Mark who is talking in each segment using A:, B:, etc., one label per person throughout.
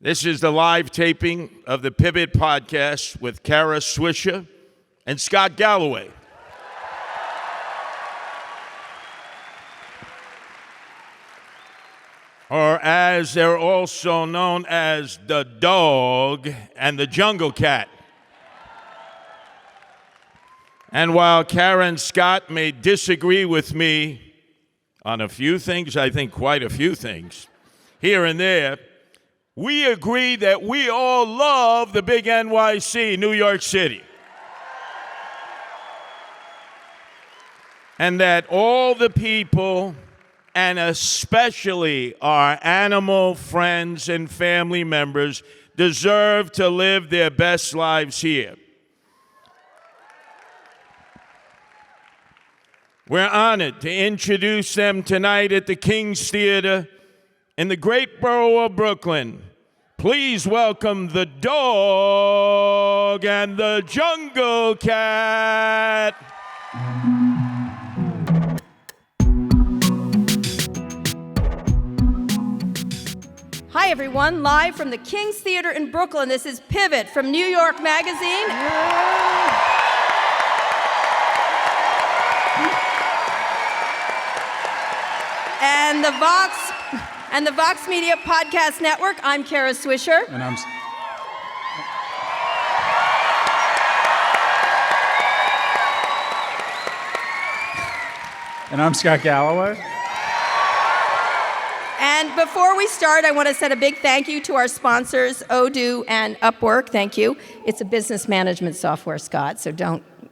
A: This is the live taping of the Pivot podcast with Curtis Sliwa and Scott Galloway. Or as they're also known as the dog and the jungle cat. And while Karen Scott may disagree with me on a few things, I think quite a few things, here and there, we agree that we all love the big NYC, New York City. And that all the people, and especially our animal friends and family members, deserve to live their best lives here. We're honored to introduce them tonight at the King's Theater in the great borough of Brooklyn. Please welcome the dog and the jungle cat.
B: Hi, everyone. Live from the King's Theater in Brooklyn, this is Pivot from New York Magazine. And the Vox Media Podcast Network. I'm Curtis Sliwa.
C: And I'm Scott Galloway.
B: And before we start, I want to send a big thank you to our sponsors, Odoo and Upwork. Thank you. It's a business management software, Scott, so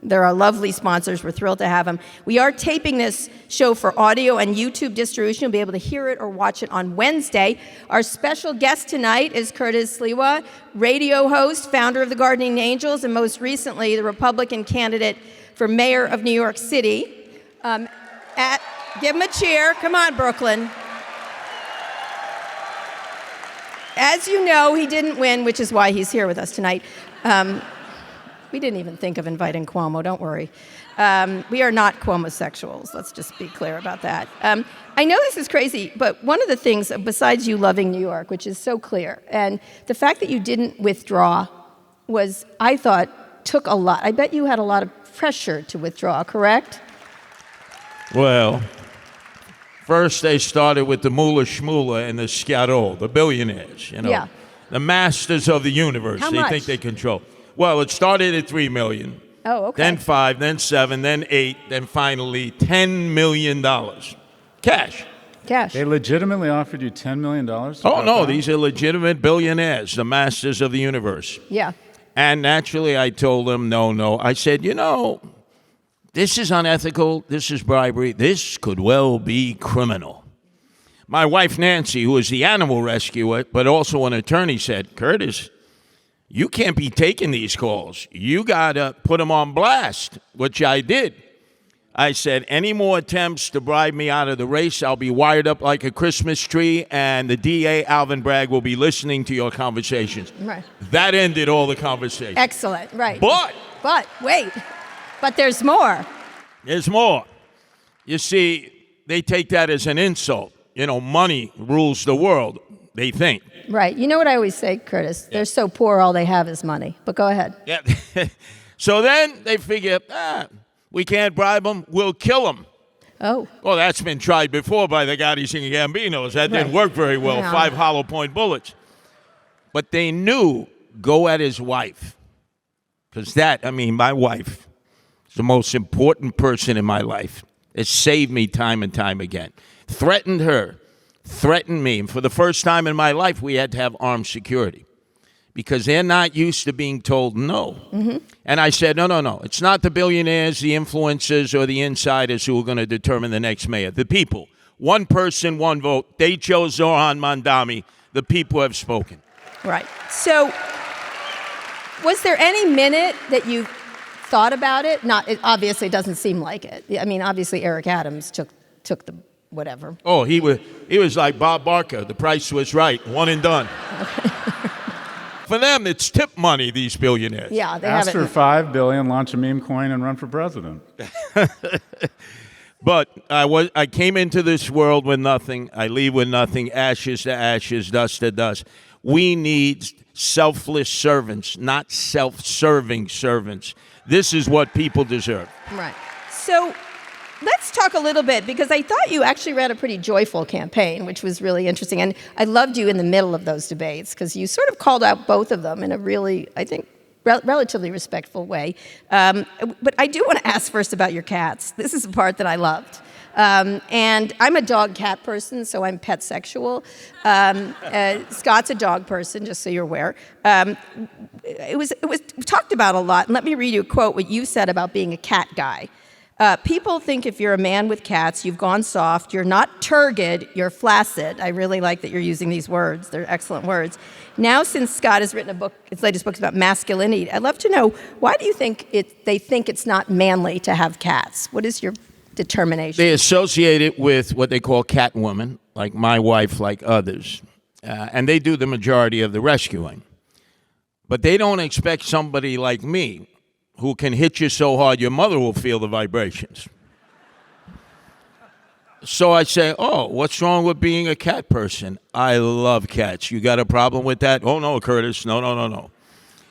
B: they're our lovely sponsors. We're thrilled to have them. We are taping this show for audio and YouTube distribution. You'll be able to hear it or watch it on Wednesday. Our special guest tonight is Curtis Sliwa, radio host, founder of the Gardening Angels, and most recently, the Republican candidate for mayor of New York City. Give him a cheer. Come on, Brooklyn. As you know, he didn't win, which is why he's here with us tonight. We didn't even think of inviting Cuomo, don't worry. We are not Cuomo-sexuals, let's just be clear about that. I know this is crazy, but one of the things, besides you loving New York, which is so clear, and the fact that you didn't withdraw was, I thought, took a lot. I bet you had a lot of pressure to withdraw, correct?
A: Well, first they started with the Moolah Shmoolah and the Scatol, the billionaires,
B: Yeah.
A: the masters of the universe.
B: How
A: They
B: much?
A: think they control. Well, it started at $3 million.
B: Oh, okay.
A: Then 5, then 7, then 8, then finally $10 million. Cash.
B: Cash.
C: They legitimately offered you $10 million?
A: Oh, no, these are legitimate billionaires, the masters of the universe.
B: Yeah.
A: And naturally, I told them, no. I said, this is unethical, this is bribery, this could well be criminal. My wife, Nancy, who is the animal rescuer, but also an attorney, said, Curtis, you can't be taking these calls. You got to put them on blast, which I did. I said, any more attempts to bribe me out of the race, I'll be wired up like a Christmas tree, and the DA, Alvin Bragg, will be listening to your conversations.
B: Right.
A: That ended all the conversations.
B: Excellent, right.
A: But
B: wait, but there's more.
A: There's more. You see, they take that as an insult. Money rules the world, they think.
B: Right. You know what I always say, Curtis? They're so poor, all they have is money. But go ahead.
A: Yeah. So then they figure, we can't bribe them, we'll kill them.
B: Oh.
A: Well, that's been tried before by the Gattis and Gambinos. That didn't work very well.
B: Yeah.
A: 5 hollow point bullets. But they knew, go at his wife. Because my wife is the most important person in my life. It saved me time and time again. Threatened her. Threatened me. And for the first time in my life, we had to have armed security because they're not used to being told no. Mm-hmm. And I said, no. It's not the billionaires, the influencers, or the insiders who are going to determine the next mayor. The people. One person, one vote. They chose Zoran Mandami. The people have spoken.
B: Right. So was there any minute that you thought about it? It obviously doesn't seem like it. I mean, obviously Eric Adams took the whatever.
A: Oh, he was like Bob Barker. The price was right. One and done. For them, it's tip money, these billionaires.
B: Yeah, they
C: Ask
B: have it.
C: for $5 billion, launch a meme coin, and run for president.
A: But I came into this world with nothing. I leave with nothing. Ashes to ashes, dust to dust. We need selfless servants, not self-serving servants. This is what people deserve.
B: Right. So let's talk a little bit, because I thought you actually ran a pretty joyful campaign, which was really interesting. And I loved you in the middle of those debates, because you sort of called out both of them in a really, I think, relatively respectful way. But I do want to ask first about your cats. This is the part that I loved. And I'm a dog-cat person, so I'm pet sexual. Scott's a dog person, just so you're aware. It was talked about a lot. And let me read you a quote, what you said about being a cat guy. People think if you're a man with cats, you've gone soft. You're not turgid, you're flaccid. I really like that you're using these words. They're excellent words. Now, since Scott has written a book, his latest book is about masculinity, I'd love to know, why do you think they think it's not manly to have cats? What is your determination?
A: They associate it with what they call cat women, like my wife, like others. And they do the majority of the rescuing. But they don't expect somebody like me, who can hit you so hard your mother will feel the vibrations. So I say, oh, what's wrong with being a cat person? I love cats. You got a problem with that? Oh, no, Curtis. No.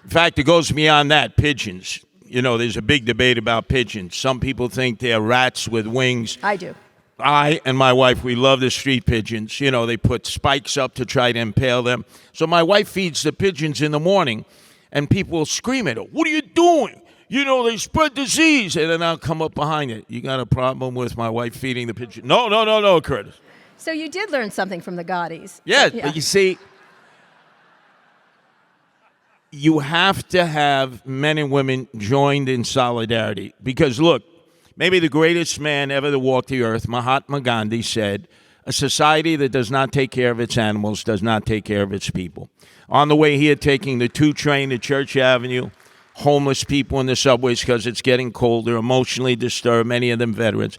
A: In fact, it goes beyond that. Pigeons. You know, there's a big debate about pigeons. Some people think they're rats with wings.
B: I do.
A: I and my wife, we love the street pigeons. You know, they put spikes up to try to impale them. So my wife feeds the pigeons in the morning, and people will scream at her, what are you doing? You know, they spread disease. And then I'll come up behind it. You got a problem with my wife feeding the pigeon? No, Curtis.
B: So you did learn something from the Gaudis.
A: Yeah, but you see, you have to have men and women joined in solidarity. Because, look, maybe the greatest man ever to walk the earth, Mahatma Gandhi, said, a society that does not take care of its animals does not take care of its people. On the way here, taking the 2 train to Church Avenue, homeless people in the subways because it's getting colder, emotionally disturbed, many of them veterans.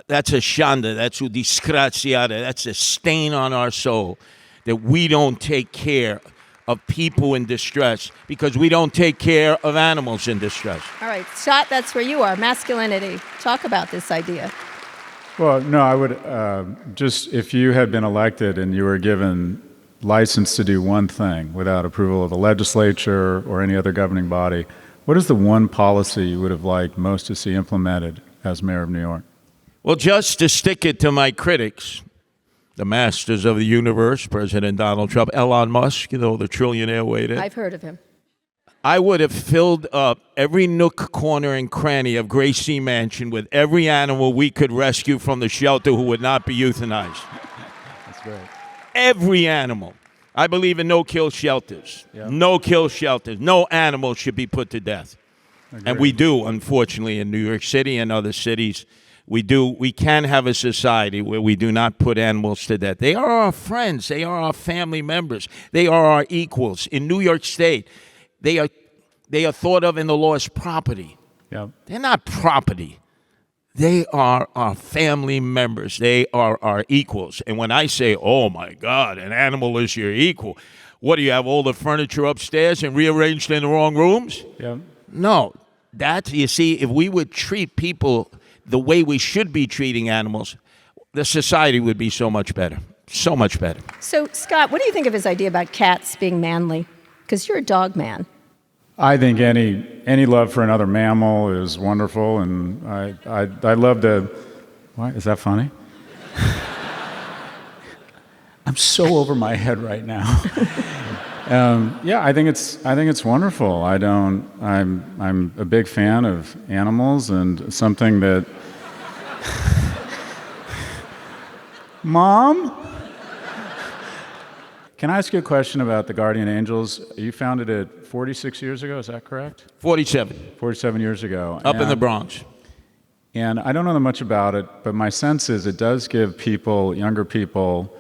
A: That's a shanda, that's a disgraziata, that's a stain on our soul that we don't take care of people in distress because we don't take care of animals in distress.
B: All right, Scott, that's where you are, masculinity. Talk about this idea.
C: Well, no, I would just, if you had been elected and you were given license to do one thing without approval of the legislature or any other governing body, what is the one policy you would have liked most to see implemented as mayor of New York?
A: Well, just to stick it to my critics, the masters of the universe, President Donald Trump, Elon Musk, you know, the trillionaire waiter.
B: I've heard of him.
A: I would have filled up every nook, corner, and cranny of Gracie Mansion with every animal we could rescue from the shelter who would not be euthanized.
C: That's great.
A: Every animal. I believe in no-kill shelters.
C: Yep.
A: No-kill shelters. No animal should be put to death.
C: Agreed.
A: And we do, unfortunately, in New York City and other cities. We do. We can have a society where we do not put animals to death. They are our friends. They are our family members. They are our equals. In New York State, they are thought of in the law as property.
C: Yep.
A: They're not property. They are our family members. They are our equals. And when I say, oh, my God, an animal is your equal, what, do you have all the furniture upstairs and rearranged in the wrong rooms?
C: Yep.
A: No. That, you see, if we would treat people the way we should be treating animals, the society would be so much better. So much better.
B: So, Scott, what do you think of his idea about cats being manly? Because you're a dog man.
C: I think any love for another mammal is wonderful, and I love to. Why is that funny? I'm so over my head right now. Yeah, I think it's wonderful. I'm a big fan of animals, and something that. Mom? Can I ask you a question about the Guardian Angels? You founded it 46 years ago, is that correct?
A: 47.
C: 47 years ago.
A: Up in the Bronx.
C: And I don't know that much about it, but my sense is it does give people, younger people,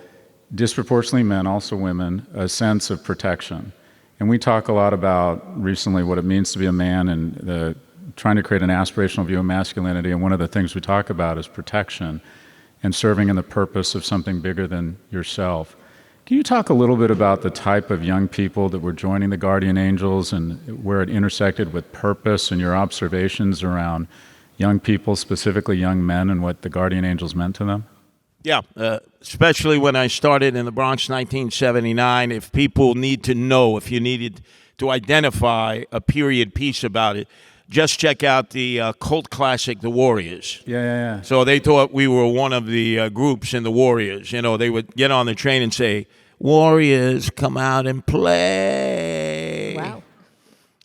C: disproportionately men, also women, a sense of protection. And we talk a lot about recently what it means to be a man and trying to create an aspirational view of masculinity. And one of the things we talk about is protection and serving in the purpose of something bigger than yourself. Can you talk a little bit about the type of young people that were joining the Guardian Angels and where it intersected with purpose and your observations around young people, specifically young men, and what the Guardian Angels meant to them?
A: Yeah, especially when I started in the Bronx 1979. If people need to know, if you needed to identify a period piece about it, just check out the cult classic, The Warriors.
C: Yeah.
A: So they thought we were one of the groups in the Warriors. You know, they would get on the train and say, Warriors, come out and play.
B: Wow.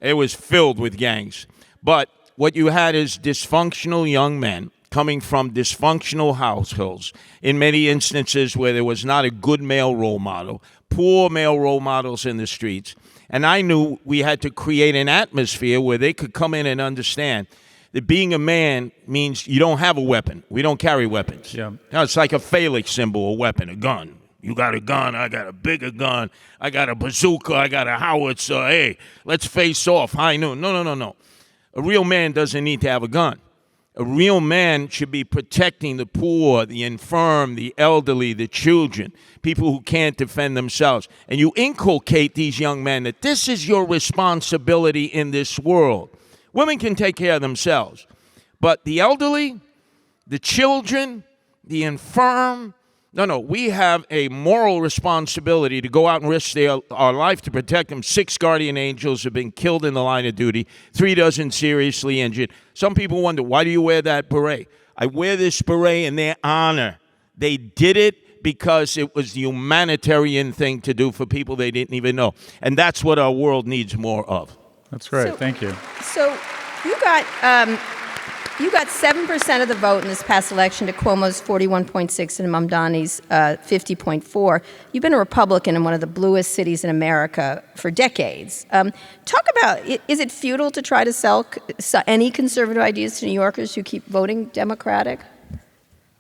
A: It was filled with gangs. But what you had is dysfunctional young men coming from dysfunctional households, in many instances where there was not a good male role model, poor male role models in the streets. And I knew we had to create an atmosphere where they could come in and understand that being a man means you don't have a weapon. We don't carry weapons.
C: Yeah.
A: Now, it's like a phalanx symbol, a weapon, a gun. You got a gun, I got a bigger gun, I got a bazooka, I got a howitzer. Hey, let's face off, high noon. No. A real man doesn't need to have a gun. A real man should be protecting the poor, the infirm, the elderly, the children, people who can't defend themselves. And you inculcate these young men that this is your responsibility in this world. Women can take care of themselves. But the elderly, the children, the infirm, no, we have a moral responsibility to go out and risk our life to protect them. 6 guardian angels have been killed in the line of duty, 3 dozen seriously injured. Some people wonder, why do you wear that beret? I wear this beret in their honor. They did it because it was the humanitarian thing to do for people they didn't even know. And that's what our world needs more of.
C: That's great. Thank you.
B: So you got 7% of the vote in this past election to Cuomo's 41.6 and Mamdani's 50.4. You've been a Republican in one of the bluest cities in America for decades. Talk about, is it futile to try to sell any conservative ideas to New Yorkers who keep voting Democratic?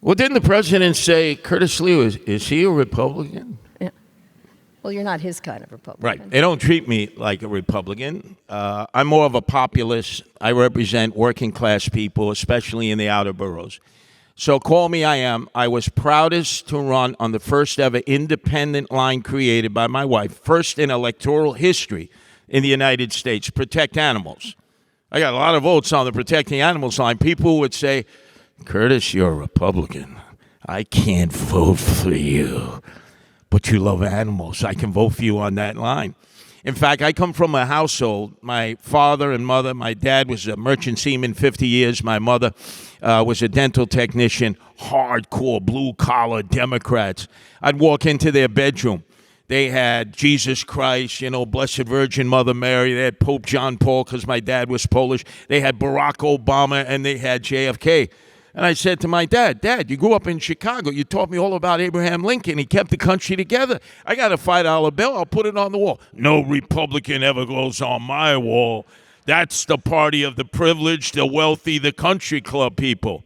A: Well, didn't the president say, Curtis Sliwa, is he a Republican?
B: Yeah. Well, you're not his kind of Republican.
A: Right. They don't treat me like a Republican. I'm more of a populist. I represent working class people, especially in the outer boroughs. So call me I am. I was proudest to run on the first ever independent line created by my wife, first in electoral history in the United States, Protect Animals. I got a lot of votes on the Protecting Animals line. People would say, Curtis, you're a Republican. I can't vote for you. But you love animals. I can vote for you on that line. In fact, I come from a household, my father and mother, my dad was a merchant seaman 50 years. My mother was a dental technician, hardcore blue-collar Democrats. I'd walk into their bedroom. They had Jesus Christ, Blessed Virgin Mother Mary. They had Pope John Paul because my dad was Polish. They had Barack Obama, and they had JFK. And I said to my dad, Dad, you grew up in Chicago. You taught me all about Abraham Lincoln. He kept the country together. I got a $5 bill. I'll put it on the wall. No Republican ever goes on my wall. That's the party of the privileged, the wealthy, the country club people.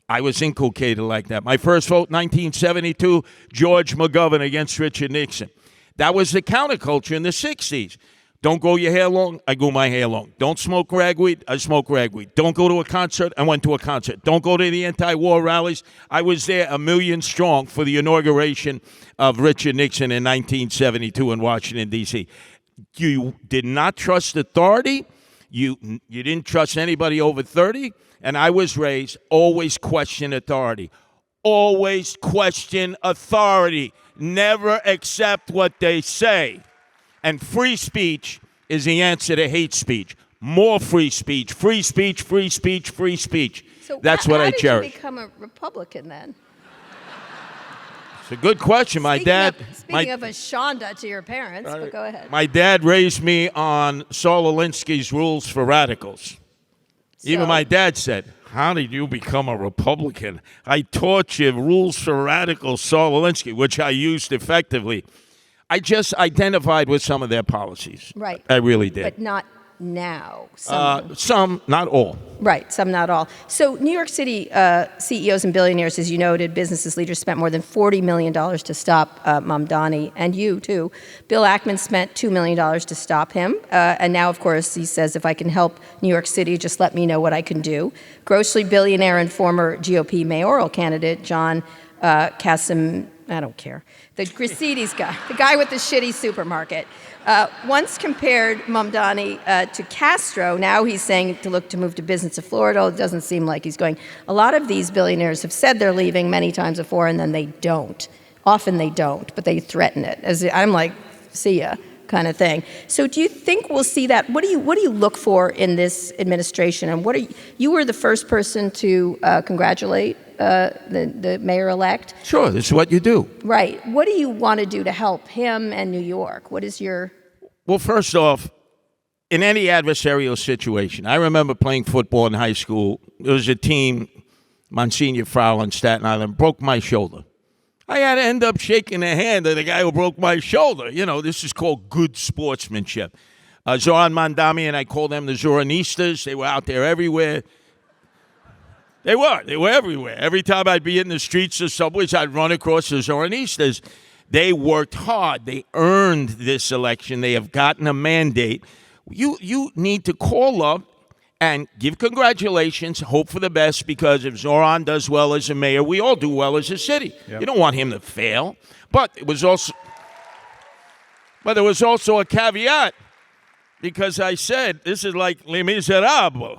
A: I was inculcated like that. My first vote, 1972, George McGovern against Richard Nixon. That was the counterculture in the 60s. Don't grow your hair long, I grew my hair long. Don't smoke ragweed, I smoke ragweed. Don't go to a concert, I went to a concert. Don't go to the anti-war rallies. I was there 1 million strong for the inauguration of Richard Nixon in 1972 in Washington, D.C. You did not trust authority. You didn't trust anybody over 30. And I was raised, always question authority. Always question authority. Never accept what they say. And free speech is the answer to hate speech. More free speech, free speech, free speech, free speech.
B: So
A: that's what I cherish.
B: How did you become a Republican then?
A: It's a good question.
B: Speaking of a Shonda to your parents, but go ahead.
A: My dad raised me on Saul Alinsky's Rules for Radicals. Even my dad said, how did you become a Republican? I taught you Rules for Radicals, Saul Alinsky, which I used effectively. I just identified with some of their policies.
B: Right.
A: I really did.
B: But not now.
A: Some, not all.
B: Right, some, not all. So New York City CEOs and billionaires, as you noted, businesses leaders spent more than $40 million to stop Mamdani, and you, too. Bill Ackman spent $2 million to stop him. And now, of course, he says, if I can help New York City, just let me know what I can do. Grossly billionaire and former GOP mayoral candidate John Kasem, I don't care, the Grisides guy, the guy with the shitty supermarket, once compared Mamdani to Castro. Now he's saying to move to business to Florida. It doesn't seem like he's going. A lot of these billionaires have said they're leaving many times before, and then they don't. Often they don't, but they threaten it. I'm like, see ya, kind of thing. So do you think we'll see that? What do you look for in this administration? And you were the first person to congratulate the mayor-elect.
A: Sure, this is what you do.
B: Right. What do you want to do to help him and New York? What is your...
A: Well, first off, in any adversarial situation, I remember playing football in high school. There was a team, Monsignor Frau on Staten Island, broke my shoulder. I had to end up shaking the hand of the guy who broke my shoulder. You know, this is called good sportsmanship. Zoran Mandami and I called them the Zoranistas. They were out there everywhere. They were everywhere. Every time I'd be in the streets or subways, I'd run across the Zoranistas. They worked hard. They earned this election. They have gotten a mandate. You need to call up and give congratulations, hope for the best, because if Zoran does well as a mayor, we all do well as a city. Yep. You don't want him to fail. But there was also a caveat, because I said, this is like Les Miserables,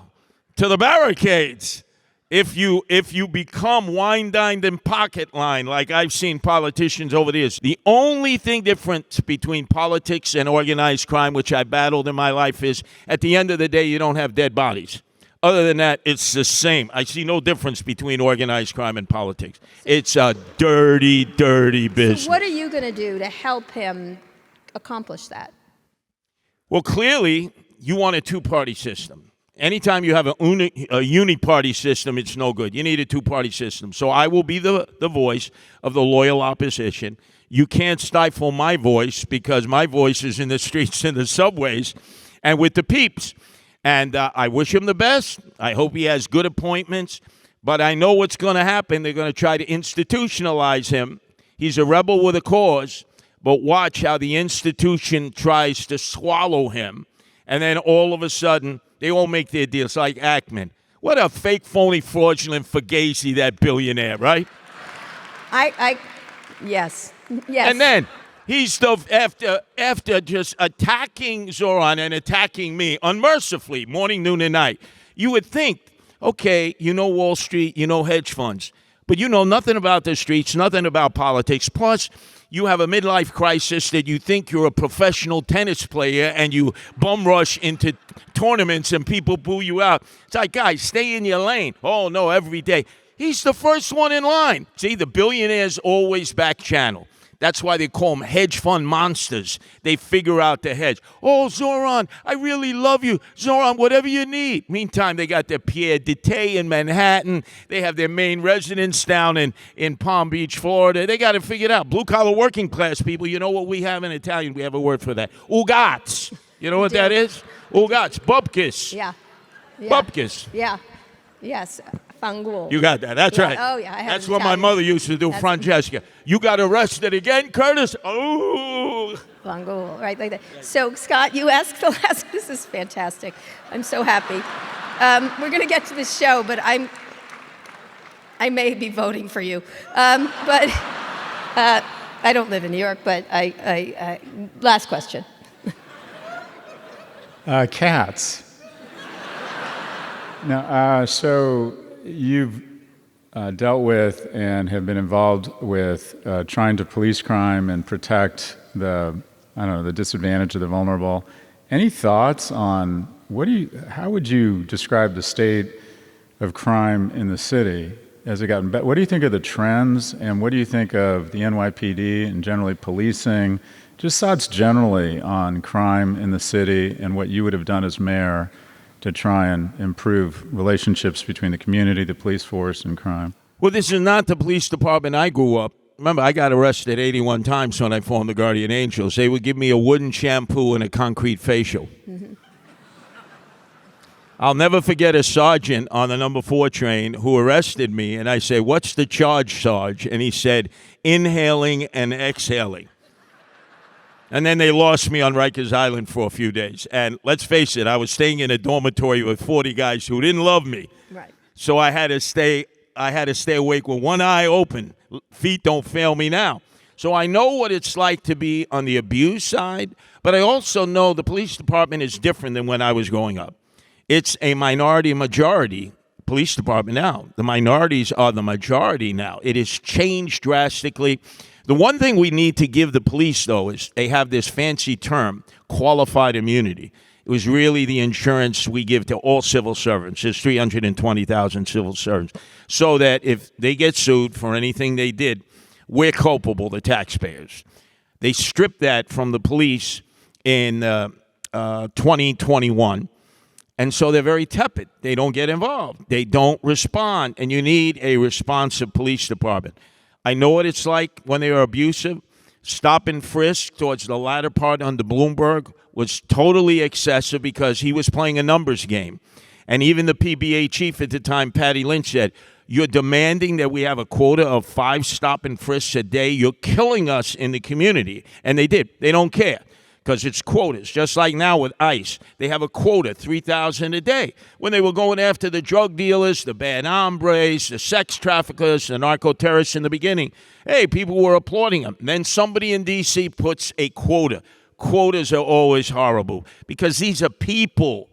A: to the barricades. If you become wine-dined and pocket line, like I've seen politicians over the years, the only thing different between politics and organized crime, which I battled in my life, is at the end of the day, you don't have dead bodies. Other than that, it's the same. I see no difference between organized crime and politics. It's a dirty, dirty business.
B: So what are you going to do to help him accomplish that?
A: Well, clearly, you want a two-party system. Anytime you have a uni-party system, it's no good. You need a two-party system. So I will be the voice of the loyal opposition. You can't stifle my voice, because my voice is in the streets and the subways and with the peeps. And I wish him the best. I hope he has good appointments. But I know what's going to happen. They're going to try to institutionalize him. He's a rebel with a cause. But watch how the institution tries to swallow him. And then all of a sudden, they all make their deals, like Ackman. What a fake, phony, fraudulent fugazi, that billionaire, right?
B: Yes.
A: And then he's after just attacking Zoran and attacking me unmercifully, morning, noon, and night. You would think, okay, you know Wall Street, you know hedge funds, but you know nothing about the streets, nothing about politics. Plus, you have a midlife crisis that you think you're a professional tennis player and you bum rush into tournaments and people boo you out. It's like, guys, stay in your lane. Oh, no, every day. He's the first one in line. See, the billionaires always back channel. That's why they call them hedge fund monsters. They figure out the hedge. Oh, Zoran, I really love you. Zoran, whatever you need. Meantime, they got their Pierre Dité in Manhattan. They have their main residence down in Palm Beach, Florida. They got it figured out. Blue-collar working class people, you know what we have in Italian? We have a word for that. Ugats. You know what that is? Ugats. Bupkis.
B: Yeah.
A: Bupkis.
B: Yeah. Yes. Fangul.
A: You got that. That's right.
B: Oh, yeah.
A: That's what my mother used to do, Francesca. You got arrested again, Curtis? Oh.
B: Fangul, right, like that. So, Scott, you asked the last. This is fantastic. I'm so happy. We're going to get to the show, but I may be voting for you. But I don't live in New York, but I last question.
C: Cats. Now, so you've dealt with and have been involved with trying to police crime and protect the disadvantaged or the vulnerable. Any thoughts on how would you describe the state of crime in the city? Has it gotten better? What do you think of the trends, and what do you think of the NYPD and generally policing? Just thoughts generally on crime in the city and what you would have done as mayor to try and improve relationships between the community, the police force, and crime.
A: Well, this is not the police department I grew up. Remember, I got arrested 81 times when I formed the Guardian Angels. They would give me a wooden shampoo and a concrete facial. Mm-hmm. I'll never forget a sergeant on the number 4 train who arrested me, and I say, "What's the charge, Sarge?" And he said, "Inhaling and exhaling." And then they lost me on Rikers Island for a few days. And let's face it, I was staying in a dormitory with 40 guys who didn't love me.
B: Right.
A: So I had to stay awake with one eye open. Feet don't fail me now. So I know what it's like to be on the abuse side, but I also know the police department is different than when I was growing up. It's a minority majority police department now. The minorities are the majority now. It has changed drastically. The one thing we need to give the police, though, is they have this fancy term, qualified immunity. It was really the insurance we give to all civil servants. There's 320,000 civil servants. So that if they get sued for anything they did, we're culpable, the taxpayers. They stripped that from the police in 2021. And so they're very tepid. They don't get involved. They don't respond. And you need a responsive police department. I know what it's like when they are abusive. Stop and frisk towards the latter part under Bloomberg was totally excessive because he was playing a numbers game. And even the PBA chief at the time, Patty Lynch, said, you're demanding that we have a quota of 5 stop and frisks a day. You're killing us in the community. And they did. They don't care because it's quotas. Just like now with ICE. They have a quota, 3,000 a day. When they were going after the drug dealers, the bad hombres, the sex traffickers, the narco-terrorists in the beginning, hey, people were applauding them. Then somebody in D.C. puts a quota. Quotas are always horrible because these are people.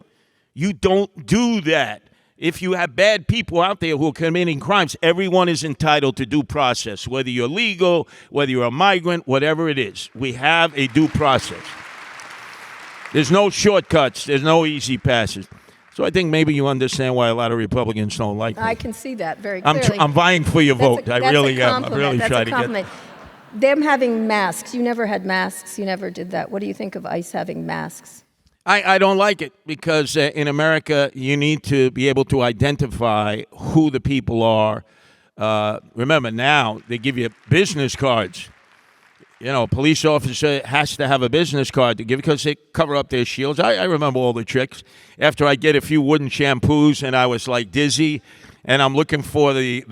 A: You don't do that. If you have bad people out there who are committing crimes, everyone is entitled to due process, whether you're legal, whether you're a migrant, whatever it is. We have a due process. There's no shortcuts. There's no easy passes. So I think maybe you understand why a lot of Republicans don't like me.
B: I can see that very clearly.
A: I'm vying for your vote. I really am. I'm really
B: That's
A: trying
B: a
A: to
B: compliment. Them having masks. You never had masks. You never did that. What do you think of ICE having masks?
A: I don't like it because in America, you need to be able to identify who the people are. Remember, now they give you business cards. You know, a police officer has to have a business card to give because they cover up their shields. I remember all the tricks. After I get a few wooden shampoos and I was like dizzy and I'm looking for the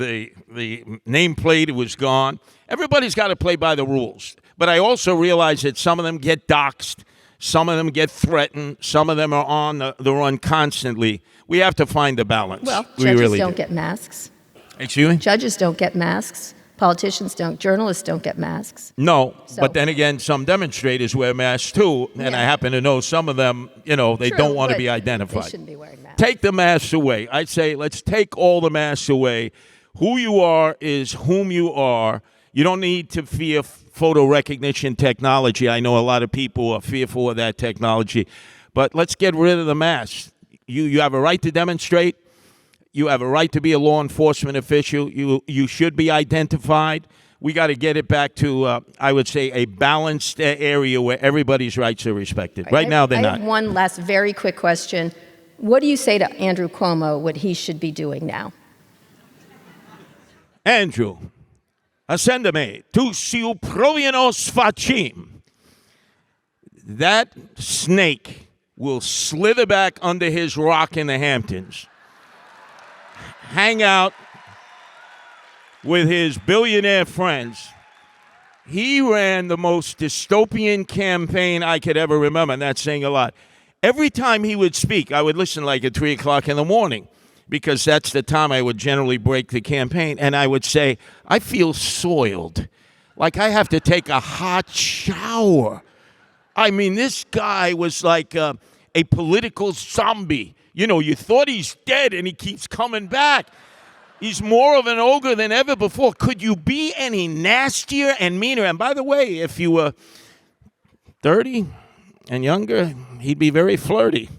A: nameplate, it was gone. Everybody's got to play by the rules. But I also realize that some of them get doxxed. Some of them get threatened. Some of them are on the run constantly. We have to find the balance.
B: Well,
A: we
B: judges
A: really
B: don't get masks.
A: Excuse me?
B: Judges don't get masks. Politicians don't. Journalists don't get masks.
A: No,
B: So-
A: but then again, some demonstrators wear masks too, and
B: Yeah.
A: I happen to know some of them, they
B: True,
A: don't want to
B: but
A: be identified.
B: They shouldn't be wearing masks.
A: Take the masks away. I'd say let's take all the masks away. Who you are is whom you are. You don't need to fear photo recognition technology. I know a lot of people are fearful of that technology. But let's get rid of the masks. You have a right to demonstrate. You have a right to be a law enforcement official. You should be identified. We got to get it back to, I would say, a balanced area where everybody's rights are respected. Right now, they're
B: I
A: not.
B: have one last very quick question. What do you say to Andrew Cuomo, what he should be doing now?
A: Andrew, ascendame, tu siu provinos facim. That snake will slither back under his rock in the Hamptons, hang out with his billionaire friends. He ran the most dystopian campaign I could ever remember, and that's saying a lot. Every time he would speak, I would listen like at 3 o'clock in the morning, because that's the time I would generally break the campaign, and I would say, I feel soiled, like I have to take a hot shower. I mean, this guy was like a political zombie. You know, you thought he's dead, and he keeps coming back. He's more of an ogre than ever before. Could you be any nastier and meaner? And by the way, if you were 30 and younger, he'd be very flirty.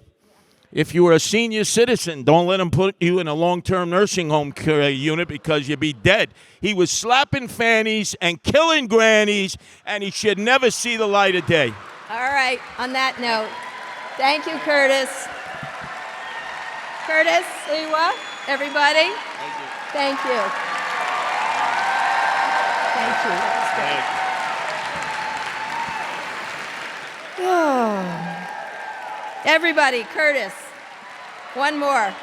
A: If you were a senior citizen, don't let him put you in a long-term nursing home unit because you'd be dead. He was slapping fannies and killing grannies, and he should never see the light of day.
B: All right, on that note, thank you, Curtis. Curtis Sliwa, everybody. Thank you. Thank you. That was great. Oh. Everybody, Curtis. One more.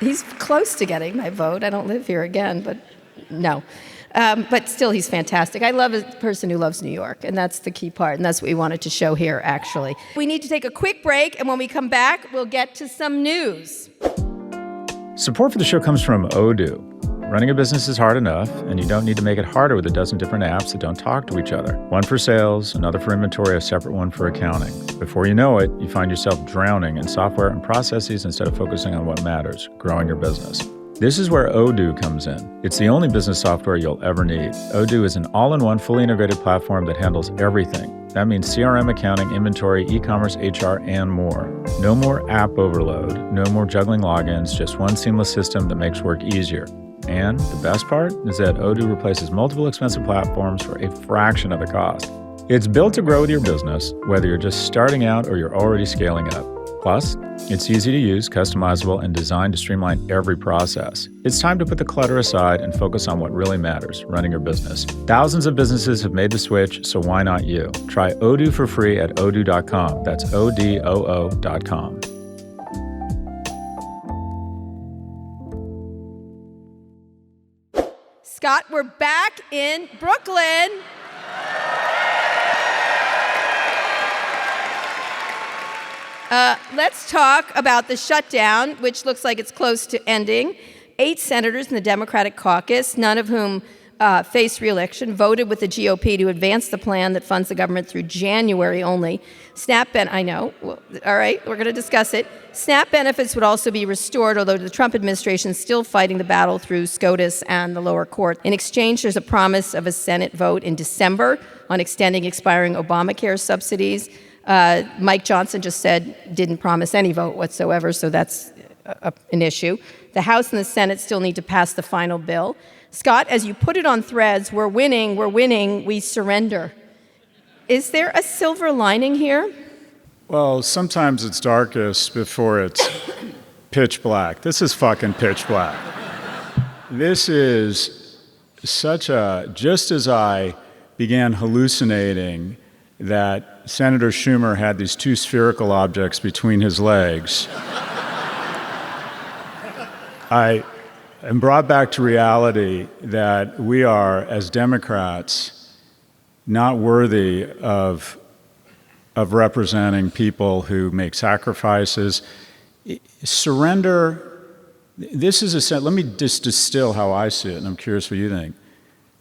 B: He's close to getting my vote. I don't live here again, but no. But still, he's fantastic. I love a person who loves New York, and that's the key part, and that's what we wanted to show here, actually. We need to take a quick break, and when we come back, we'll get to some news.
C: Support for the show comes from Odoo. Running a business is hard enough, and you don't need to make it harder with a dozen different apps that don't talk to each other. One for sales, another for inventory, a separate one for accounting. Before you know it, you find yourself drowning in software and processes instead of focusing on what matters, growing your business. This is where Odoo comes in. It's the only business software you'll ever need. Odoo is an all-in-one, fully integrated platform that handles everything. That means CRM, accounting, inventory, e-commerce, HR, and more. No more app overload, no more juggling logins, just one seamless system that makes work easier. And the best part is that Odoo replaces multiple expensive platforms for a fraction of the cost. It's built to grow with your business, whether you're just starting out or you're already scaling up. Plus, it's easy to use, customizable, and designed to streamline every process. It's time to put the clutter aside and focus on what really matters, running your business. Thousands of businesses have made the switch, so why not you? Try Odoo for free at odoo.com. That's odoo.com.
B: Scott, we're back in Brooklyn. Let's talk about the shutdown, which looks like it's close to ending. 8 senators in the Democratic caucus, none of whom face re-election, voted with the GOP to advance the plan that funds the government through January only. I know. Well, all right, we're going to discuss it. SNAP benefits would also be restored, although the Trump administration is still fighting the battle through SCOTUS and the lower court. In exchange, there's a promise of a Senate vote in December on extending expiring Obamacare subsidies. Mike Johnson just said didn't promise any vote whatsoever, so that's an issue. The House and the Senate still need to pass the final bill. Scott, as you put it on Threads, we're winning, we surrender. Is there a silver lining here?
C: Well, sometimes it's darkest before it's pitch black. This is fucking pitch black. This is just as I began hallucinating that Senator Schumer had these 2 spherical objects between his legs, I am brought back to reality that we are, as Democrats, not worthy of representing people who make sacrifices. Surrender, let me just distill how I see it, and I'm curious what you think.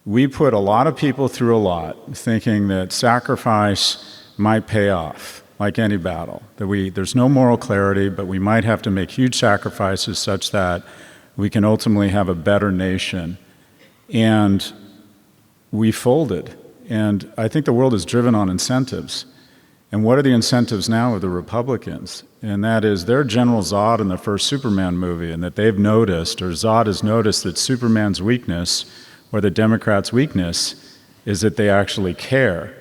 C: We put a lot of people through a lot, thinking that sacrifice might pay off, like any battle. There's no moral clarity, but we might have to make huge sacrifices such that we can ultimately have a better nation. And we folded. And I think the world is driven on incentives. And what are the incentives now of the Republicans? And that is they're General Zod in the first Superman movie, and that they've noticed, or Zod has noticed, that Superman's weakness, or the Democrats' weakness, is that they actually care.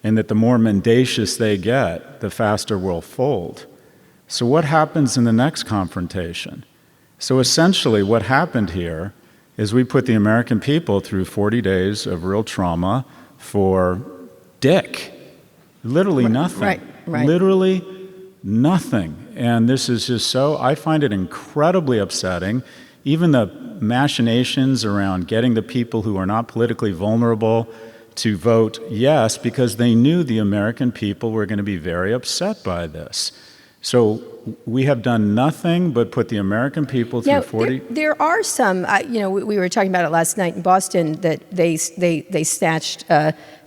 C: And that the more mendacious they get, the faster we'll fold. So what happens in the next confrontation? So essentially what happened here is we put the American people through 40 days of real trauma for dick. Literally nothing.
B: Right.
C: Literally nothing. And this is just I find it incredibly upsetting. Even the machinations around getting the people who are not politically vulnerable to vote yes, because they knew the American people were going to be very upset by this. So we have done nothing but put the American people through 40...
B: There are some, we were talking about it last night in Boston, that they snatched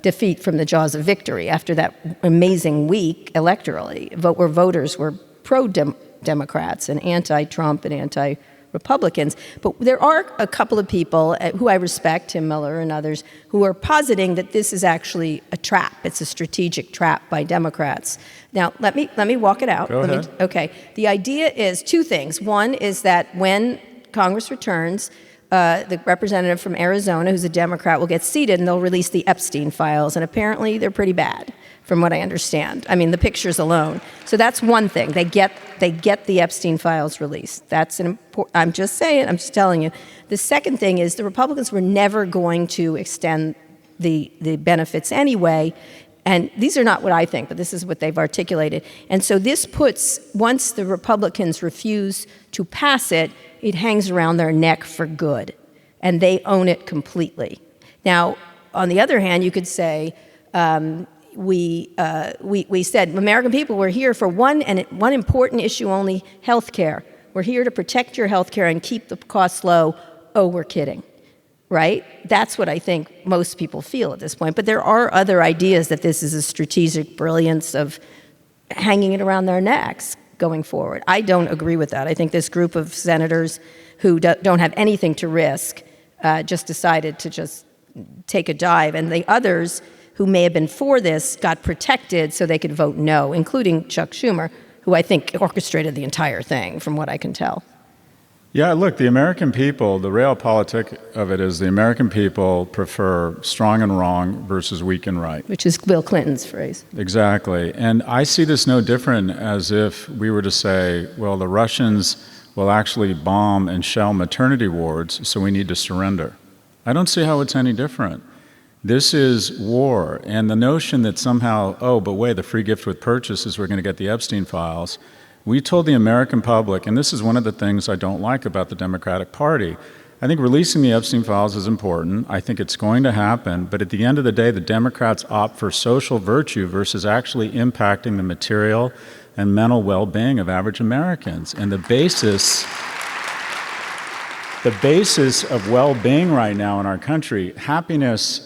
B: defeat from the jaws of victory after that amazing week electorally, where voters were pro-Democrats and anti-Trump and anti-Republicans. But there are a couple of people who I respect, Tim Miller and others, who are positing that this is actually a trap. It's a strategic trap by Democrats. Now, let me walk it out.
C: Go ahead.
B: Okay. The idea is 2 things. One is that when Congress returns, the representative from Arizona, who's a Democrat, will get seated, and they'll release the Epstein files. And apparently they're pretty bad, from what I understand. I mean, the pictures alone. So that's one thing. They get the Epstein files released. That's I'm just saying, I'm just telling you. The second thing is the Republicans were never going to extend the benefits anyway. And these are not what I think, but this is what they've articulated. And so this once the Republicans refuse to pass it, it hangs around their neck for good. And they own it completely. Now, on the other hand, you could say, we said, American people, we're here for one important issue only, health care. We're here to protect your health care and keep the costs low. Oh, we're kidding, right? That's what I think most people feel at this point. But there are other ideas that this is a strategic brilliance of hanging it around their necks going forward. I don't agree with that. I think this group of senators who don't have anything to risk just decided to just take a dive. And the others who may have been for this got protected so they could vote no, including Chuck Schumer, who I think orchestrated the entire thing, from what I can tell.
C: Yeah, look, the American people, the realpolitik of it is the American people prefer strong and wrong versus weak and right.
B: Which is Bill Clinton's phrase.
C: Exactly. And I see this no different as if we were to say, well, the Russians will actually bomb and shell maternity wards, so we need to surrender. I don't see how it's any different. This is war. And the notion that somehow, oh, but wait, the free gift with purchase is we're going to get the Epstein files. We told the American public, and this is one of the things I don't like about the Democratic Party, I think releasing the Epstein files is important. I think it's going to happen. But at the end of the day, the Democrats opt for social virtue versus actually impacting the material and mental well-being of average Americans. And the basis of well-being right now in our country, happiness,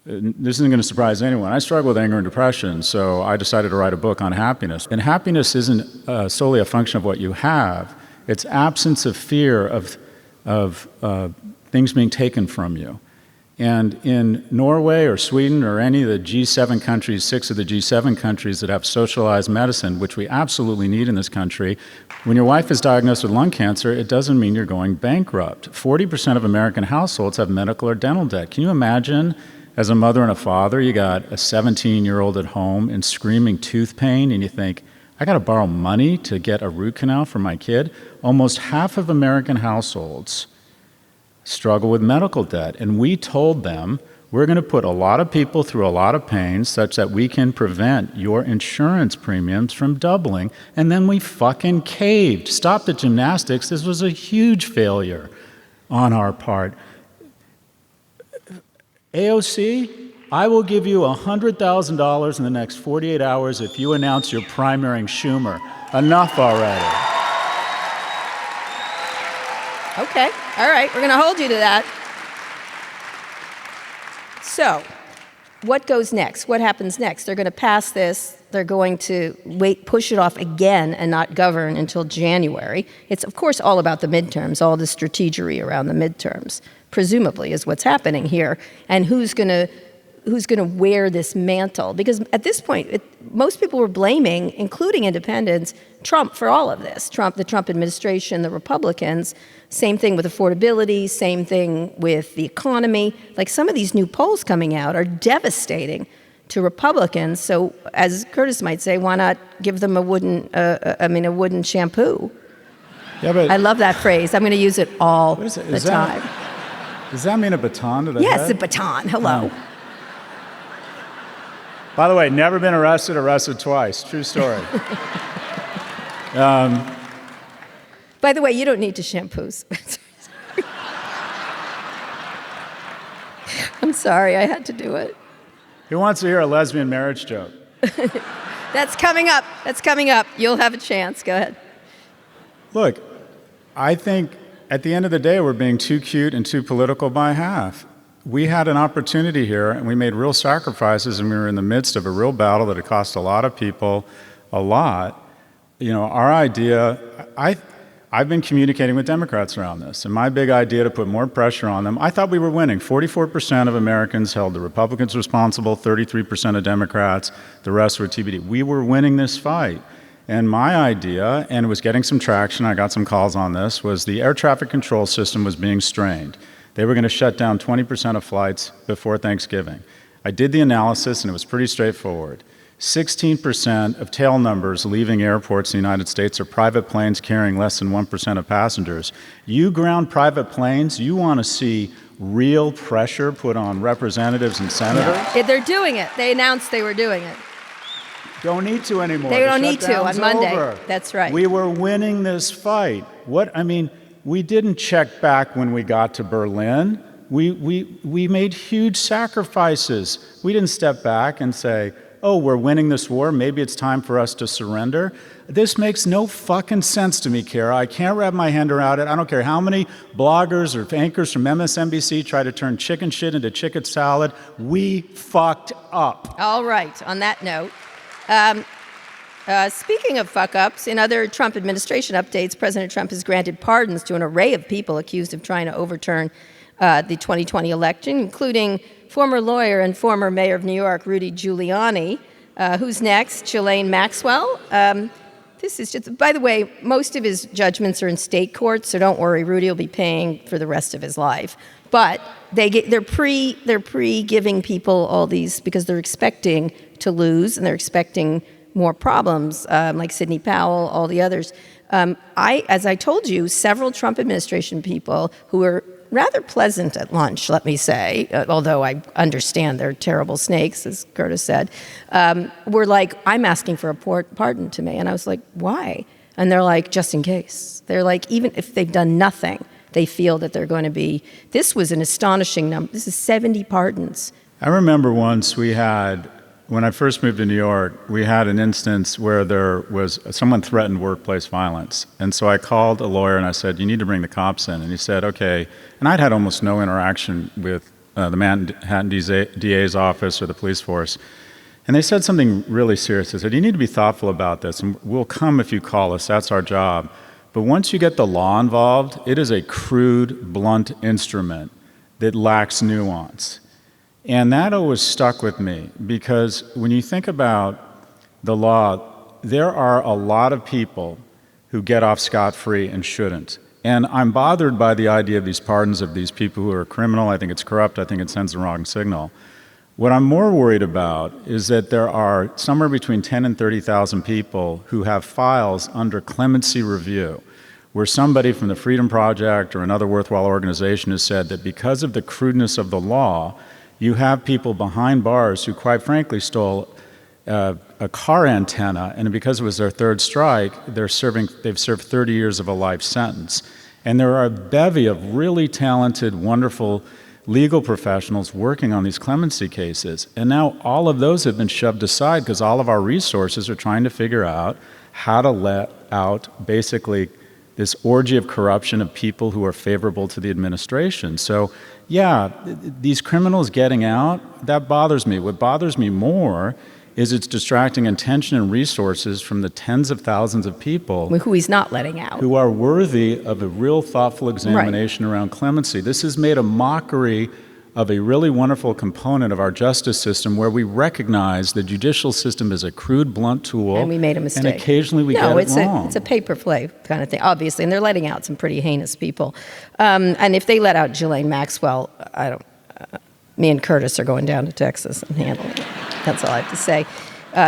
C: this isn't going to surprise anyone. I struggle with anger and depression, so I decided to write a book on happiness. And happiness isn't solely a function of what you have. It's absence of fear of things being taken from you. And in Norway or Sweden or any of the G7 countries, 6 of the G7 countries that have socialized medicine, which we absolutely need in this country, when your wife is diagnosed with lung cancer, it doesn't mean you're going bankrupt. 40% of American households have medical or dental debt. Can you imagine, as a mother and a father, you got a 17-year-old at home in screaming tooth pain, and you think, I got to borrow money to get a root canal for my kid? Almost half of American households struggle with medical debt. And we told them, we're going to put a lot of people through a lot of pain such that we can prevent your insurance premiums from doubling. And then we fucking caved. Stop the gymnastics. This was a huge failure on our part. AOC, I will give you $100,000 in the next 48 hours if you announce you're primarying Schumer. Enough already.
B: Okay, all right, we're going to hold you to that. So, what goes next? What happens next? They're going to pass this. They're going to push it off again and not govern until January. It's, of course, all about the midterms, all the strategery around the midterms, presumably, is what's happening here. And who's going to wear this mantle? Because at this point, most people were blaming, including independents, Trump for all of this. The Trump administration, the Republicans. Same thing with affordability, same thing with the economy. Like, some of these new polls coming out are devastating to Republicans. So, as Curtis might say, why not give them a wooden shampoo?
C: Yeah, but
B: I love that phrase. I'm going to use it all the time.
C: Does that mean a baton to the head?
B: Yes, a baton. Hello.
C: By the way, never been arrested twice. True story.
B: By the way, you don't need to shampoos. I'm sorry, I had to do it.
C: Who wants to hear a lesbian marriage joke?
B: That's coming up. That's coming up. You'll have a chance. Go ahead.
C: Look, I think at the end of the day, we're being too cute and too political by half. We had an opportunity here, and we made real sacrifices, and we were in the midst of a real battle that had cost a lot of people a lot. You know, our idea, I've been communicating with Democrats around this, and my big idea to put more pressure on them, I thought we were winning. 44% of Americans held the Republicans responsible, 33% of Democrats, the rest were TBD. We were winning this fight. And my idea, and it was getting some traction, I got some calls on this, was the air traffic control system was being strained. They were going to shut down 20% of flights before Thanksgiving. I did the analysis, and it was pretty straightforward. 16% of tail numbers leaving airports in the United States are private planes carrying less than 1% of passengers. You ground private planes, you want to see real pressure put on representatives and senators?
B: Yeah. They're doing it. They announced they were doing it.
C: Don't need to anymore.
B: They don't need to on
C: shutdown's
B: Monday.
C: over.
B: That's right.
C: We were winning this fight. We didn't check back when we got to Berlin. We made huge sacrifices. We didn't step back and say, oh, we're winning this war, maybe it's time for us to surrender. This makes no fucking sense to me, Kara. I can't wrap my hand around it. I don't care how many bloggers or anchors from MSNBC try to turn chicken shit into chicken salad. We fucked up.
B: All right, on that note, speaking of fuck-ups, in other Trump administration updates, President Trump has granted pardons to an array of people accused of trying to overturn the 2020 election, including former lawyer and former mayor of New York, Rudy Giuliani. Who's next? Ghislaine Maxwell. This is just, by the way, most of his judgments are in state courts, so don't worry, Rudy will be paying for the rest of his life. But they're pre-giving people all these because they're expecting to lose and they're expecting more problems, like Sidney Powell, all the others. As I told you, several Trump administration people who were rather pleasant at lunch, let me say, although I understand they're terrible snakes, as Curtis said, were like, I'm asking for a pardon to me. And I was like, why? And they're like, just in case. They're like, even if they've done nothing, they feel that they're going to be, this was an astonishing number. This is 70 pardons.
C: I remember once when I first moved to New York, we had an instance where there was someone threatened workplace violence. And so I called a lawyer and I said, you need to bring the cops in. And he said, okay. And I'd had almost no interaction with the Manhattan DA's office or the police force. And they said something really serious. They said, you need to be thoughtful about this. And we'll come if you call us. That's our job. But once you get the law involved, it is a crude, blunt instrument that lacks nuance. And that always stuck with me because when you think about the law, there are a lot of people who get off scot-free and shouldn't. And I'm bothered by the idea of these pardons of these people who are criminal. I think it's corrupt. I think it sends the wrong signal. What I'm more worried about is that there are somewhere between 10 and 30,000 people who have files under clemency review, where somebody from the Freedom Project or another worthwhile organization has said that because of the crudeness of the law, you have people behind bars who, quite frankly, stole a car antenna, and because it was their third strike, they've served 30 years of a life sentence. And there are a bevy of really talented, wonderful legal professionals working on these clemency cases. And now all of those have been shoved aside because all of our resources are trying to figure out how to let out basically this orgy of corruption of people who are favorable to the administration. So, yeah, these criminals getting out, that bothers me. What bothers me more is it's distracting attention and resources from the tens of thousands of people
B: Who he's not letting out.
C: who are worthy of a real thoughtful examination around clemency. This has made a mockery of a really wonderful component of our justice system where we recognize the judicial system is a crude, blunt tool.
B: And we made a mistake.
C: And occasionally we get it wrong.
B: It's a paper play kind of thing, obviously, and they're letting out some pretty heinous people. And if they let out Ghislaine Maxwell, me and Curtis are going down to Texas and handling it. That's all I have to say.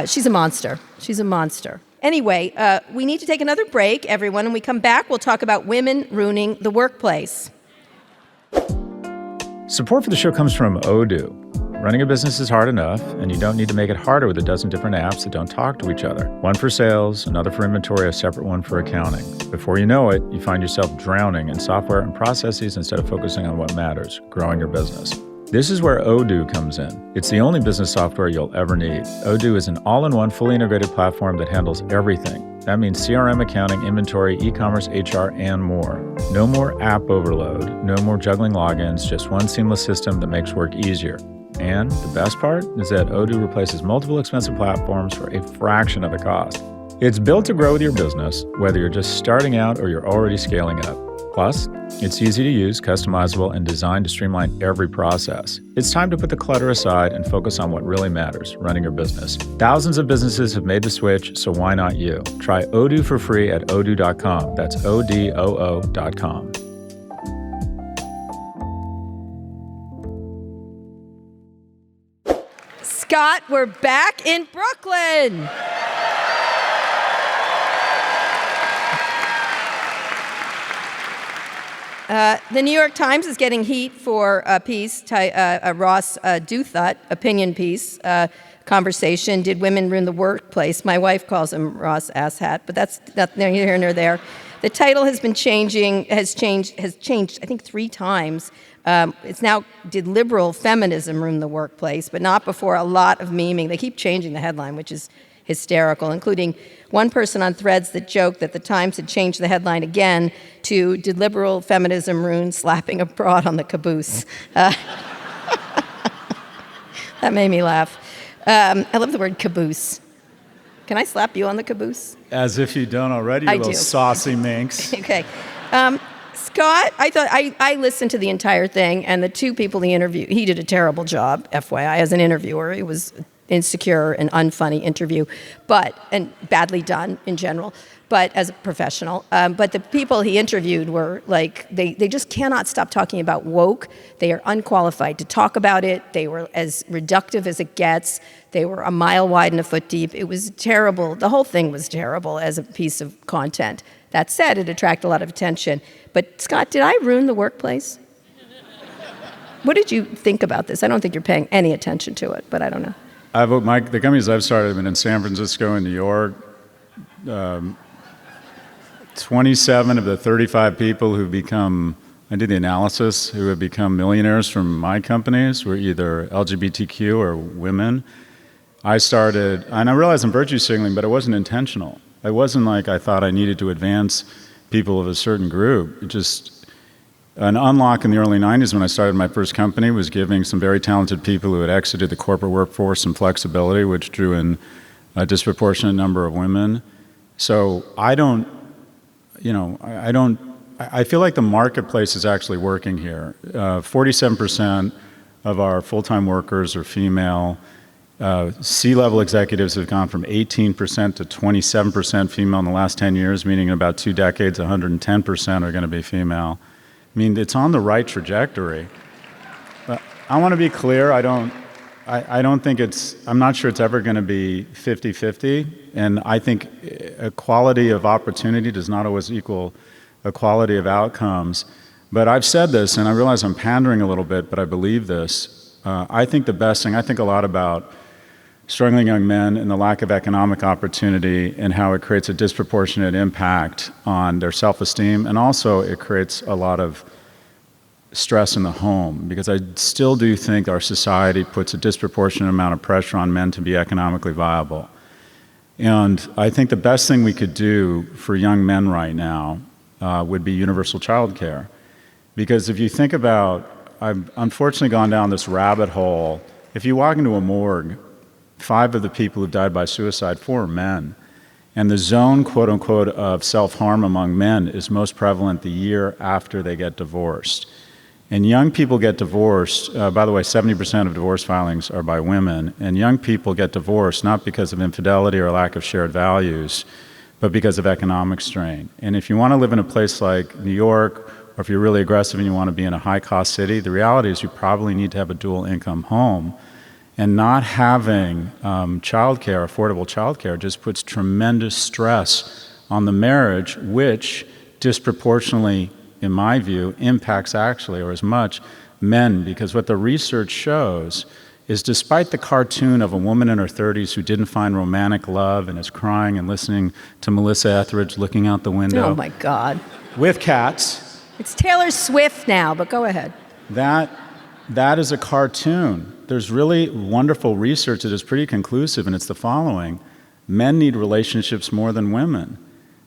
B: She's a monster. She's a monster. Anyway, we need to take another break, everyone. When we come back, we'll talk about women ruining the workplace.
C: Support for the show comes from Odoo. Running a business is hard enough, and you don't need to make it harder with a dozen different apps that don't talk to each other. One for sales, another for inventory, a separate one for accounting. Before you know it, you find yourself drowning in software and processes instead of focusing on what matters, growing your business. This is where Odoo comes in. It's the only business software you'll ever need. Odoo is an all-in-one, fully integrated platform that handles everything. That means CRM, accounting, inventory, e-commerce, HR, and more. No more app overload, no more juggling logins, just one seamless system that makes work easier. And the best part is that Odoo replaces multiple expensive platforms for a fraction of the cost. It's built to grow with your business, whether you're just starting out or you're already scaling up. Plus, it's easy to use, customizable, and designed to streamline every process. It's time to put the clutter aside and focus on what really matters, running your business. Thousands of businesses have made the switch, so why not you? Try Odoo for free at odoo.com. That's ODOO.com.
B: Scott, we're back in Brooklyn. The New York Times is getting heat for a piece, a Ross Douthat opinion piece, conversation, did women ruin the workplace? My wife calls him Ross Asshat, but that's neither here nor there. The title has changed, I think, 3 times. It's now, did liberal feminism ruin the workplace, but not before a lot of memeing. They keep changing the headline, which is hysterical, including one person on Threads that joked that the Times had changed the headline again to, did liberal feminism ruin slapping a broad on the caboose? That made me laugh. I love the word caboose. Can I slap you on the caboose?
C: As if you don't already, you
B: I
C: little
B: do.
C: saucy minx.
B: Okay. Scott, I listened to the entire thing, and the two people he interviewed, he did a terrible job, FYI, as an interviewer. It was insecure and unfunny interview, and badly done in general, but as a professional. But the people he interviewed were like, they just cannot stop talking about woke. They are unqualified to talk about it. They were as reductive as it gets. They were a mile wide and a foot deep. It was terrible. The whole thing was terrible as a piece of content. That said, it attracted a lot of attention. But Scott, did I ruin the workplace? What did you think about this? I don't think you're paying any attention to it, but I don't know.
C: The companies I've started have been in San Francisco and New York. 27 of the 35 people who become, I did the analysis, who have become millionaires from my companies were either LGBTQ or women. I started, and I realized I'm virtue signaling, but it wasn't intentional. It wasn't like I thought I needed to advance people of a certain group. It just, an unlock in the early 90s when I started my first company was giving some very talented people who had exited the corporate workforce some flexibility, which drew in a disproportionate number of women. So I feel like the marketplace is actually working here. 47% of our full-time workers are female. C-level executives have gone from 18% to 27% female in the last 10 years, meaning in about 2 decades, 110% are going to be female. I mean, it's on the right trajectory. But I want to be clear, I don't think I'm not sure it's ever going to be 50-50, and I think equality of opportunity does not always equal equality of outcomes. But I've said this, and I realize I'm pandering a little bit, but I believe this. I think the best thing, I think a lot about struggling young men and the lack of economic opportunity and how it creates a disproportionate impact on their self-esteem, and also it creates a lot of stress in the home, because I still do think our society puts a disproportionate amount of pressure on men to be economically viable. And I think the best thing we could do for young men right now would be universal child care. Because if you think about, I've unfortunately gone down this rabbit hole. If you walk into a morgue, 5 of the people who've died by suicide, 4 are men. And the zone, quote unquote, of self-harm among men is most prevalent the year after they get divorced. And young people get divorced, by the way, 70% of divorce filings are by women, and young people get divorced not because of infidelity or lack of shared values, but because of economic strain. And if you want to live in a place like New York, or if you're really aggressive and you want to be in a high-cost city, the reality is you probably need to have a dual-income home. And not having childcare, affordable childcare, just puts tremendous stress on the marriage, which disproportionately, in my view, impacts actually, or as much, men. Because what the research shows is despite the cartoon of a woman in her 30s who didn't find romantic love and is crying and listening to Melissa Etheridge looking out the window.
B: Oh my God.
C: With cats.
B: It's Taylor Swift now, but go ahead.
C: That is a cartoon. There's really wonderful research that is pretty conclusive, and it's the following. Men need relationships more than women.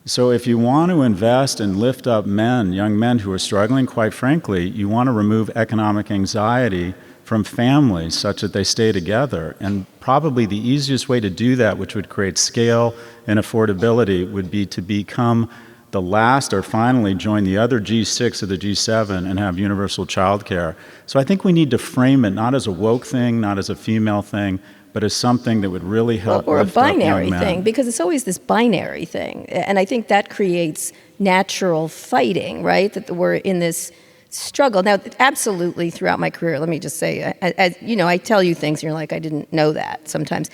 C: So if you want to invest and lift up men, young men who are struggling, quite frankly, you want to remove economic anxiety from families such that they stay together. And probably the easiest way to do that, which would create scale and affordability, would be to become the last or finally join the other G6 of the G7 and have universal child care. So I think we need to frame it not as a woke thing, not as a female thing, but as something that would really help
B: or a
C: lift up young
B: binary
C: men.
B: thing, because it's always this binary thing. And I think that creates natural fighting, right? That we're in this struggle. Now, absolutely throughout my career, let me just say, I tell you things and you're like, I didn't know that sometimes.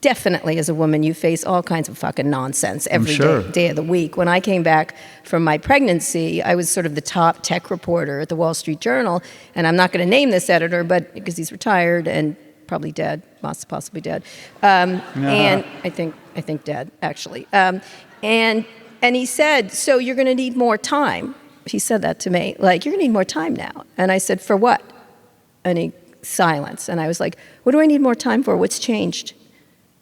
B: Definitely, as a woman, you face all kinds of fucking nonsense every day of the week. When I came back from my pregnancy, I was sort of the top tech reporter at the Wall Street Journal, and I'm not going to name this editor, but because he's retired and probably dead, possibly dead, and I think dead actually. And he said, so you're going to need more time. he said that to me, like, you're going to need more time now. And I said, for what? And he, silence. And I was like, what do I need more time for? What's changed?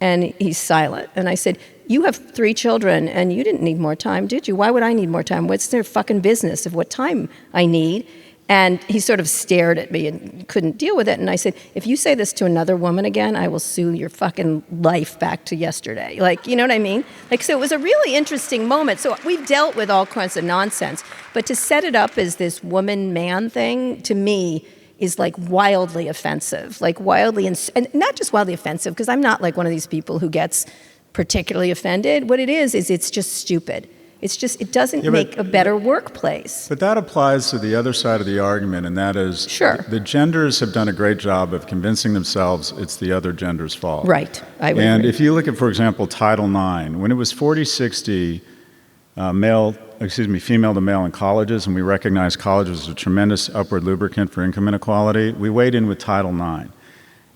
B: And he's silent. And I said, you have 3 children, and you didn't need more time, did you? Why would I need more time? What's their fucking business of what time I need? And he sort of stared at me and couldn't deal with it. And I said, if you say this to another woman again, I will sue your fucking life back to yesterday. Like, you know what I mean? Like, so it was a really interesting moment. So we've dealt with all kinds of nonsense. But to set it up as this woman-man thing, to me, is like wildly offensive. Like wildly, and not just wildly offensive, because I'm not like one of these people who gets particularly offended. What it is it's just stupid. It's just, it doesn't make a better workplace.
C: But that applies to the other side of the argument, and that is the genders have done a great job of convincing themselves it's the other gender's fault.
B: Right. I would
C: and
B: agree.
C: If you look at, for example, Title IX, when it was 40-60 female to male in colleges, and we recognized colleges as a tremendous upward lubricant for income inequality, we weighed in with Title IX.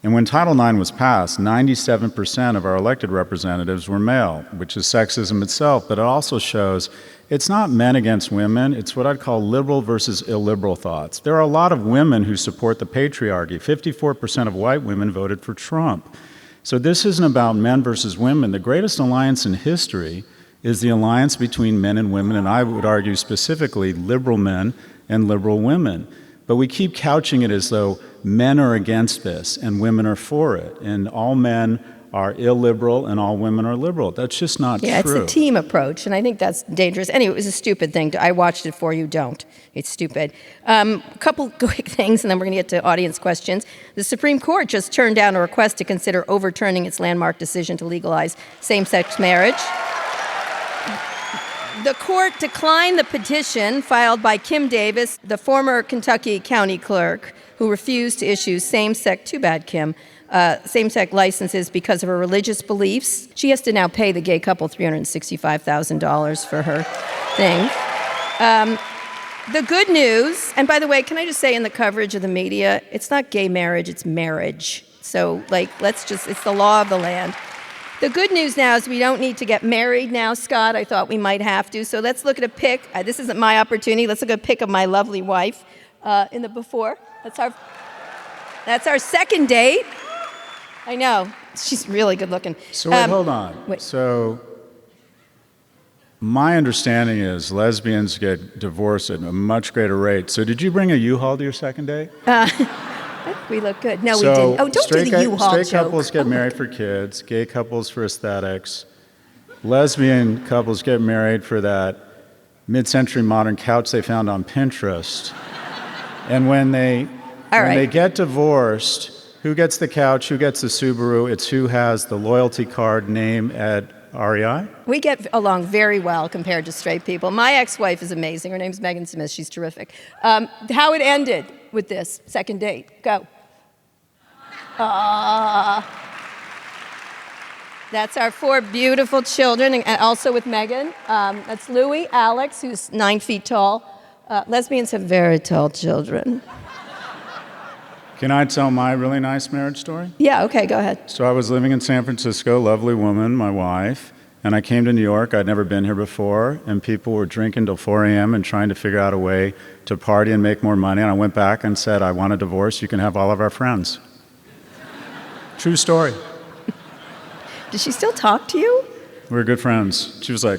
C: And when Title IX was passed, 97% of our elected representatives were male, which is sexism itself, but it also shows it's not men against women, it's what I'd call liberal versus illiberal thoughts. There are a lot of women who support the patriarchy. 54% of white women voted for Trump. So this isn't about men versus women. The greatest alliance in history is the alliance between men and women, and I would argue specifically liberal men and liberal women. But we keep couching it as though men are against this and women are for it, and all men are illiberal and all women are liberal. That's just not true.
B: Yeah, it's a team approach, and I think that's dangerous. Anyway, it was a stupid thing. I watched it for you. Don't. It's stupid. A couple quick things, and then we're going to get to audience questions. The Supreme Court just turned down a request to consider overturning its landmark decision to legalize same-sex marriage. The court declined the petition filed by Kim Davis, the former Kentucky county clerk, who refused to issue same-sex, too bad, Kim, same-sex licenses because of her religious beliefs. She has to now pay the gay couple $365,000 for her thing. The good news, and by the way, can I just say in the coverage of the media, it's not gay marriage, it's marriage. So, like, it's the law of the land. The good news now is we don't need to get married now, Scott. I thought we might have to. So let's look at a pic. This isn't my opportunity. Let's look at a pic of my lovely wife in the before. That's our second date. I know. She's really good looking.
C: So wait, hold on.
B: Wait.
C: So my understanding is lesbians get divorced at a much greater rate. So did you bring a U-Haul to your second date?
B: We look good. No, we didn't. Oh, don't do the U-Haul joke.
C: Straight couples get married for kids, gay couples for aesthetics, lesbian couples get married for that mid-century modern couch they found on Pinterest. And when they get divorced, who gets the couch, who gets the Subaru? It's who has the loyalty card name at REI?
B: We get along very well compared to straight people. My ex-wife is amazing. Her name's Megan Smith. She's terrific. How it ended with this second date. Go. That's our 4 beautiful children, and also with Megan. That's Louie, Alex, who's 9 feet tall. Lesbians have very tall children.
C: Can I tell my really nice marriage story?
B: Yeah, okay, go ahead.
C: So I was living in San Francisco, lovely woman, my wife, and I came to New York. I'd never been here before, and people were drinking till 4 a.m. and trying to figure out a way to party and make more money. And I went back and said, I want a divorce. You can have all of our friends. True story.
B: Does she still talk to you?
C: We're good friends. She was like...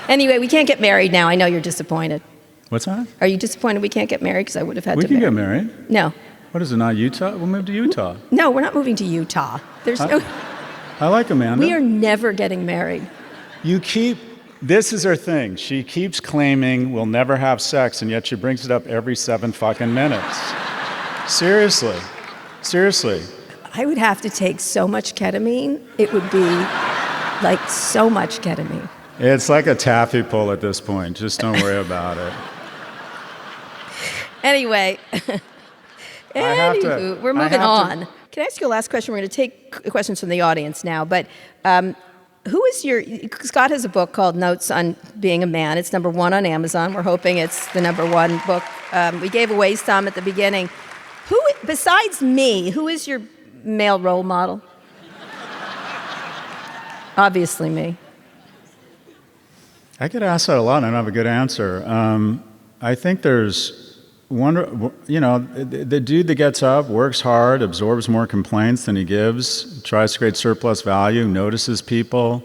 B: Anyway, we can't get married now. I know you're disappointed.
C: What's that?
B: Are you disappointed we can't get married? Because I would have had
C: We
B: to
C: can
B: marry.
C: get married.
B: No.
C: What is it, not Utah? We'll move to Utah.
B: No, we're not moving to Utah. There's no...
C: I like Amanda.
B: We are never getting married.
C: This is her thing. She keeps claiming we'll never have sex, and yet she brings it up every 7 fucking minutes. Seriously.
B: I would have to take so much ketamine. It would be like so much ketamine.
C: It's like a taffy pull at this point. Just don't worry about it.
B: Anyway, we're moving on. Can I ask you a last question? We're going to take questions from the audience now, but Scott has a book called Notes on Being a Man. It's #1 on Amazon. We're hoping it's the #1 book. We gave away some at the beginning. Besides me, who is your male role model? Obviously me.
C: I get asked that a lot, and I don't have a good answer. I think there's the dude that gets up, works hard, absorbs more complaints than he gives, tries to create surplus value, notices people,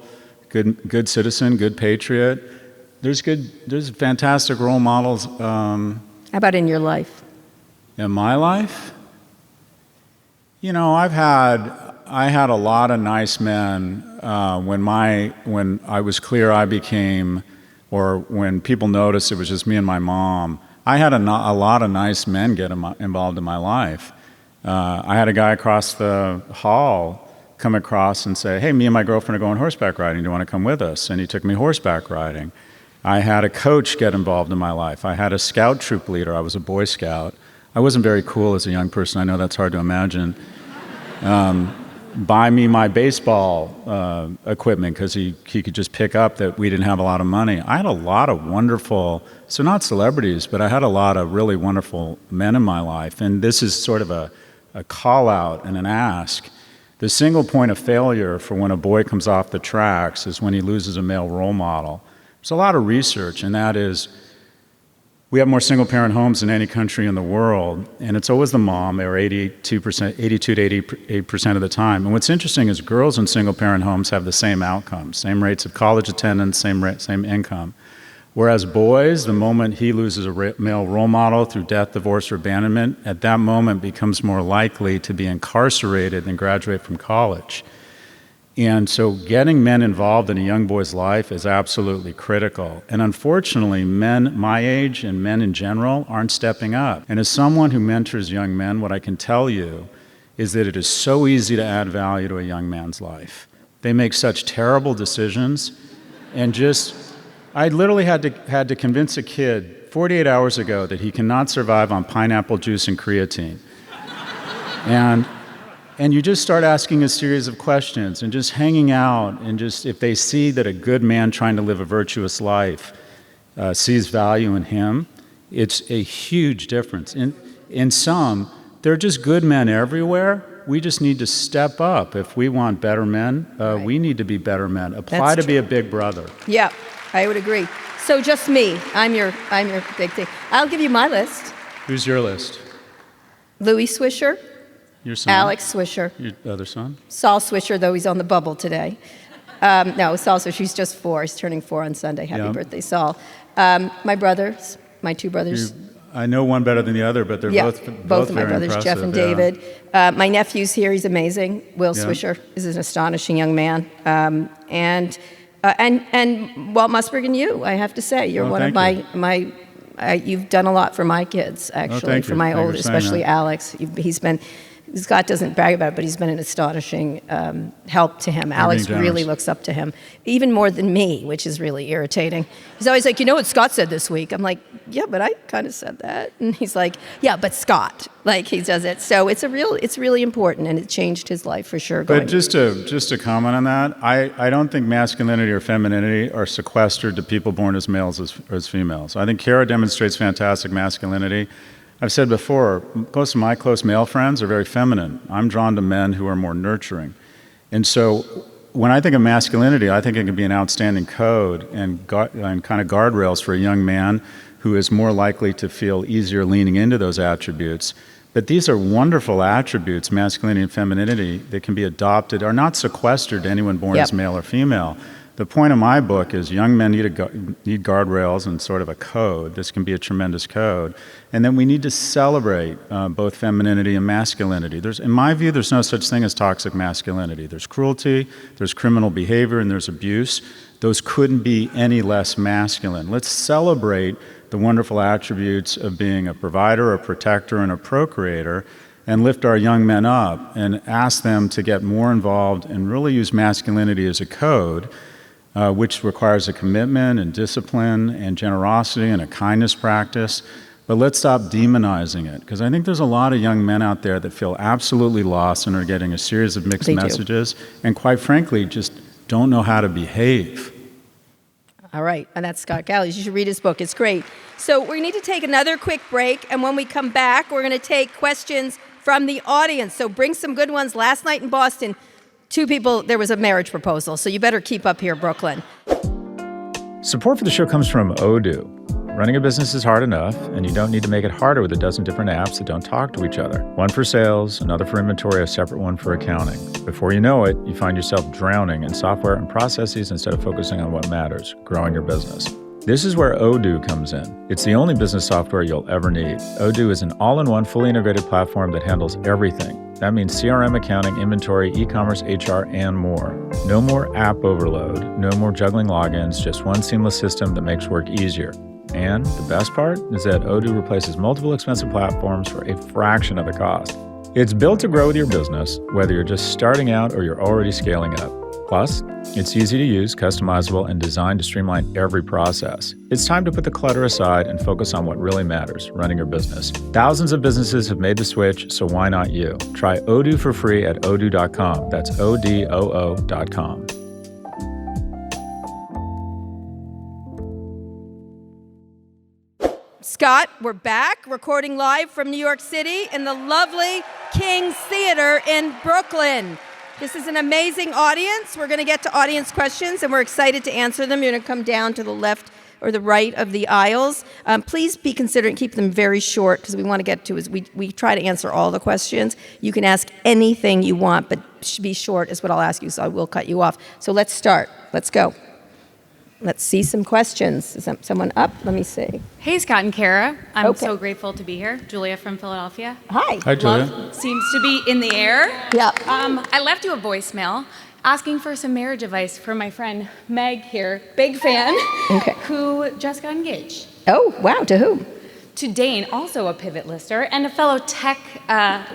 C: good citizen, good patriot. There's fantastic role models.
B: How about in your life?
C: In my life? I had a lot of nice men when I was clear I became, or when people noticed it was just me and my mom. I had a lot of nice men get involved in my life. I had a guy across the hall come across and say, "Hey, me and my girlfriend are going horseback riding. Do you want to come with us?" And he took me horseback riding. I had a coach get involved in my life. I had a scout troop leader. I was a Boy Scout. I wasn't very cool as a young person. I know that's hard to imagine. Buy me my baseball equipment because he could just pick up that we didn't have a lot of money. I had a lot of wonderful, so not celebrities, but I had a lot of really wonderful men in my life. And this is sort of a call out and an ask. The single point of failure for when a boy comes off the tracks is when he loses a male role model. There's a lot of research, and that is, we have more single-parent homes than any country in the world, and it's always the mom, or 82 to 88% of the time. And what's interesting is girls in single-parent homes have the same outcomes, same rates of college attendance, same income. Whereas boys, the moment he loses a male role model through death, divorce, or abandonment, at that moment becomes more likely to be incarcerated than graduate from college. And so getting men involved in a young boy's life is absolutely critical. And unfortunately, men my age and men in general aren't stepping up. And as someone who mentors young men, what I can tell you is that it is so easy to add value to a young man's life. They make such terrible decisions. And I literally had to convince a kid 48 hours ago that he cannot survive on pineapple juice and creatine. And you just start asking a series of questions and just hanging out, and just if they see that a good man trying to live a virtuous life sees value in him, it's a huge difference. In some, they're just good men everywhere. We just need to step up. If we want better men, we need to be better men. Apply to be a big brother.
B: Yeah, I would agree. So just me. I'm your big thing. I'll give you my list.
C: Who's your list?
B: Louis Swisher.
C: Your son?
B: Alex Swisher.
C: Your other son?
B: Saul Swisher, though he's on the bubble today. No, Saul Swisher, he's just 4. He's turning 4 on Sunday. Happy birthday, Saul. My brothers, my 2 brothers.
C: I know one better than the other, but they're both
B: of my brothers,
C: impressive.
B: Jeff and David. My nephew's here. He's amazing. Will Swisher is an astonishing young man. And Walt Musberg and you, I have to say, you're one of my you've done a lot for my kids, actually, for my old, especially Alex. Scott doesn't brag about it, but he's been an astonishing help to him. Alex really looks up to him, even more than me, which is really irritating. He's always like, "You know what Scott said this week?" I'm like, "Yeah, but I kind of said that." And he's like, "Yeah, but Scott," like he does it. So it's really important, and it changed his life for sure.
C: But just to comment on that, I don't think masculinity or femininity are sequestered to people born as males as females. I think Kara demonstrates fantastic masculinity. I've said before, most of my close male friends are very feminine. I'm drawn to men who are more nurturing. And so when I think of masculinity, I think it can be an outstanding code and kind of guardrails for a young man who is more likely to feel easier leaning into those attributes. But these are wonderful attributes, masculinity and femininity, that can be adopted, are not sequestered to anyone born as male or female. The point of my book is young men need guardrails and sort of a code. This can be a tremendous code. And then we need to celebrate both femininity and masculinity. In my view, there's no such thing as toxic masculinity. There's cruelty, there's criminal behavior, and there's abuse. Those couldn't be any less masculine. Let's celebrate the wonderful attributes of being a provider, a protector, and a procreator, and lift our young men up and ask them to get more involved and really use masculinity as a code, which requires a commitment and discipline and generosity and a kindness practice. But let's stop demonizing it, because I think there's a lot of young men out there that feel absolutely lost and are getting a series of mixed messages and, quite frankly, just don't know how to behave.
B: All right, and that's Scott Gallies. You should read his book. It's great. So we need to take another quick break, and when we come back, we're going to take questions from the audience. So bring some good ones. Last night in Boston, 2 people, there was a marriage proposal, so you better keep up here, Brooklyn.
C: Support for the show comes from Odoo. Running a business is hard enough, and you don't need to make it harder with a dozen different apps that don't talk to each other. One for sales, another for inventory, a separate one for accounting. Before you know it, you find yourself drowning in software and processes instead of focusing on what matters, growing your business. This is where Odoo comes in. It's the only business software you'll ever need. Odoo is an all-in-one, fully integrated platform that handles everything. That means CRM, accounting, inventory, e-commerce, HR, and more. No more app overload, no more juggling logins, just one seamless system that makes work easier. And the best part is that Odoo replaces multiple expensive platforms for a fraction of the cost. It's built to grow with your business, whether you're just starting out or you're already scaling up. Plus, it's easy to use, customizable, and designed to streamline every process. It's time to put the clutter aside and focus on what really matters, running your business. Thousands of businesses have made the switch, so why not you? Try Odoo for free at odoo.com. That's ODOO.com.
B: Scott, we're back, recording live from New York City in the lovely King's Theater in Brooklyn. This is an amazing audience. We're going to get to audience questions, and we're excited to answer them. You're going to come down to the left or the right of the aisles. Please be considerate, keep them very short, because we want to get to we try to answer all the questions. You can ask anything you want, but be short is what I'll ask you, so I will cut you off. So let's start. Let's go. Let's see some questions. Is someone up? Let me see.
D: Hey, Scott and Kara. I'm
B: Okay.
D: so grateful to be here. Julia from Philadelphia.
B: Hi.
C: Hi, Julia.
D: Love seems to be in the air.
B: Yeah.
D: I left you a voicemail asking for some marriage advice for my friend Meg here, big fan,
B: Okay.
D: who just got engaged.
B: Oh, wow. To whom?
D: To Dane, also a pivot lister and a fellow tech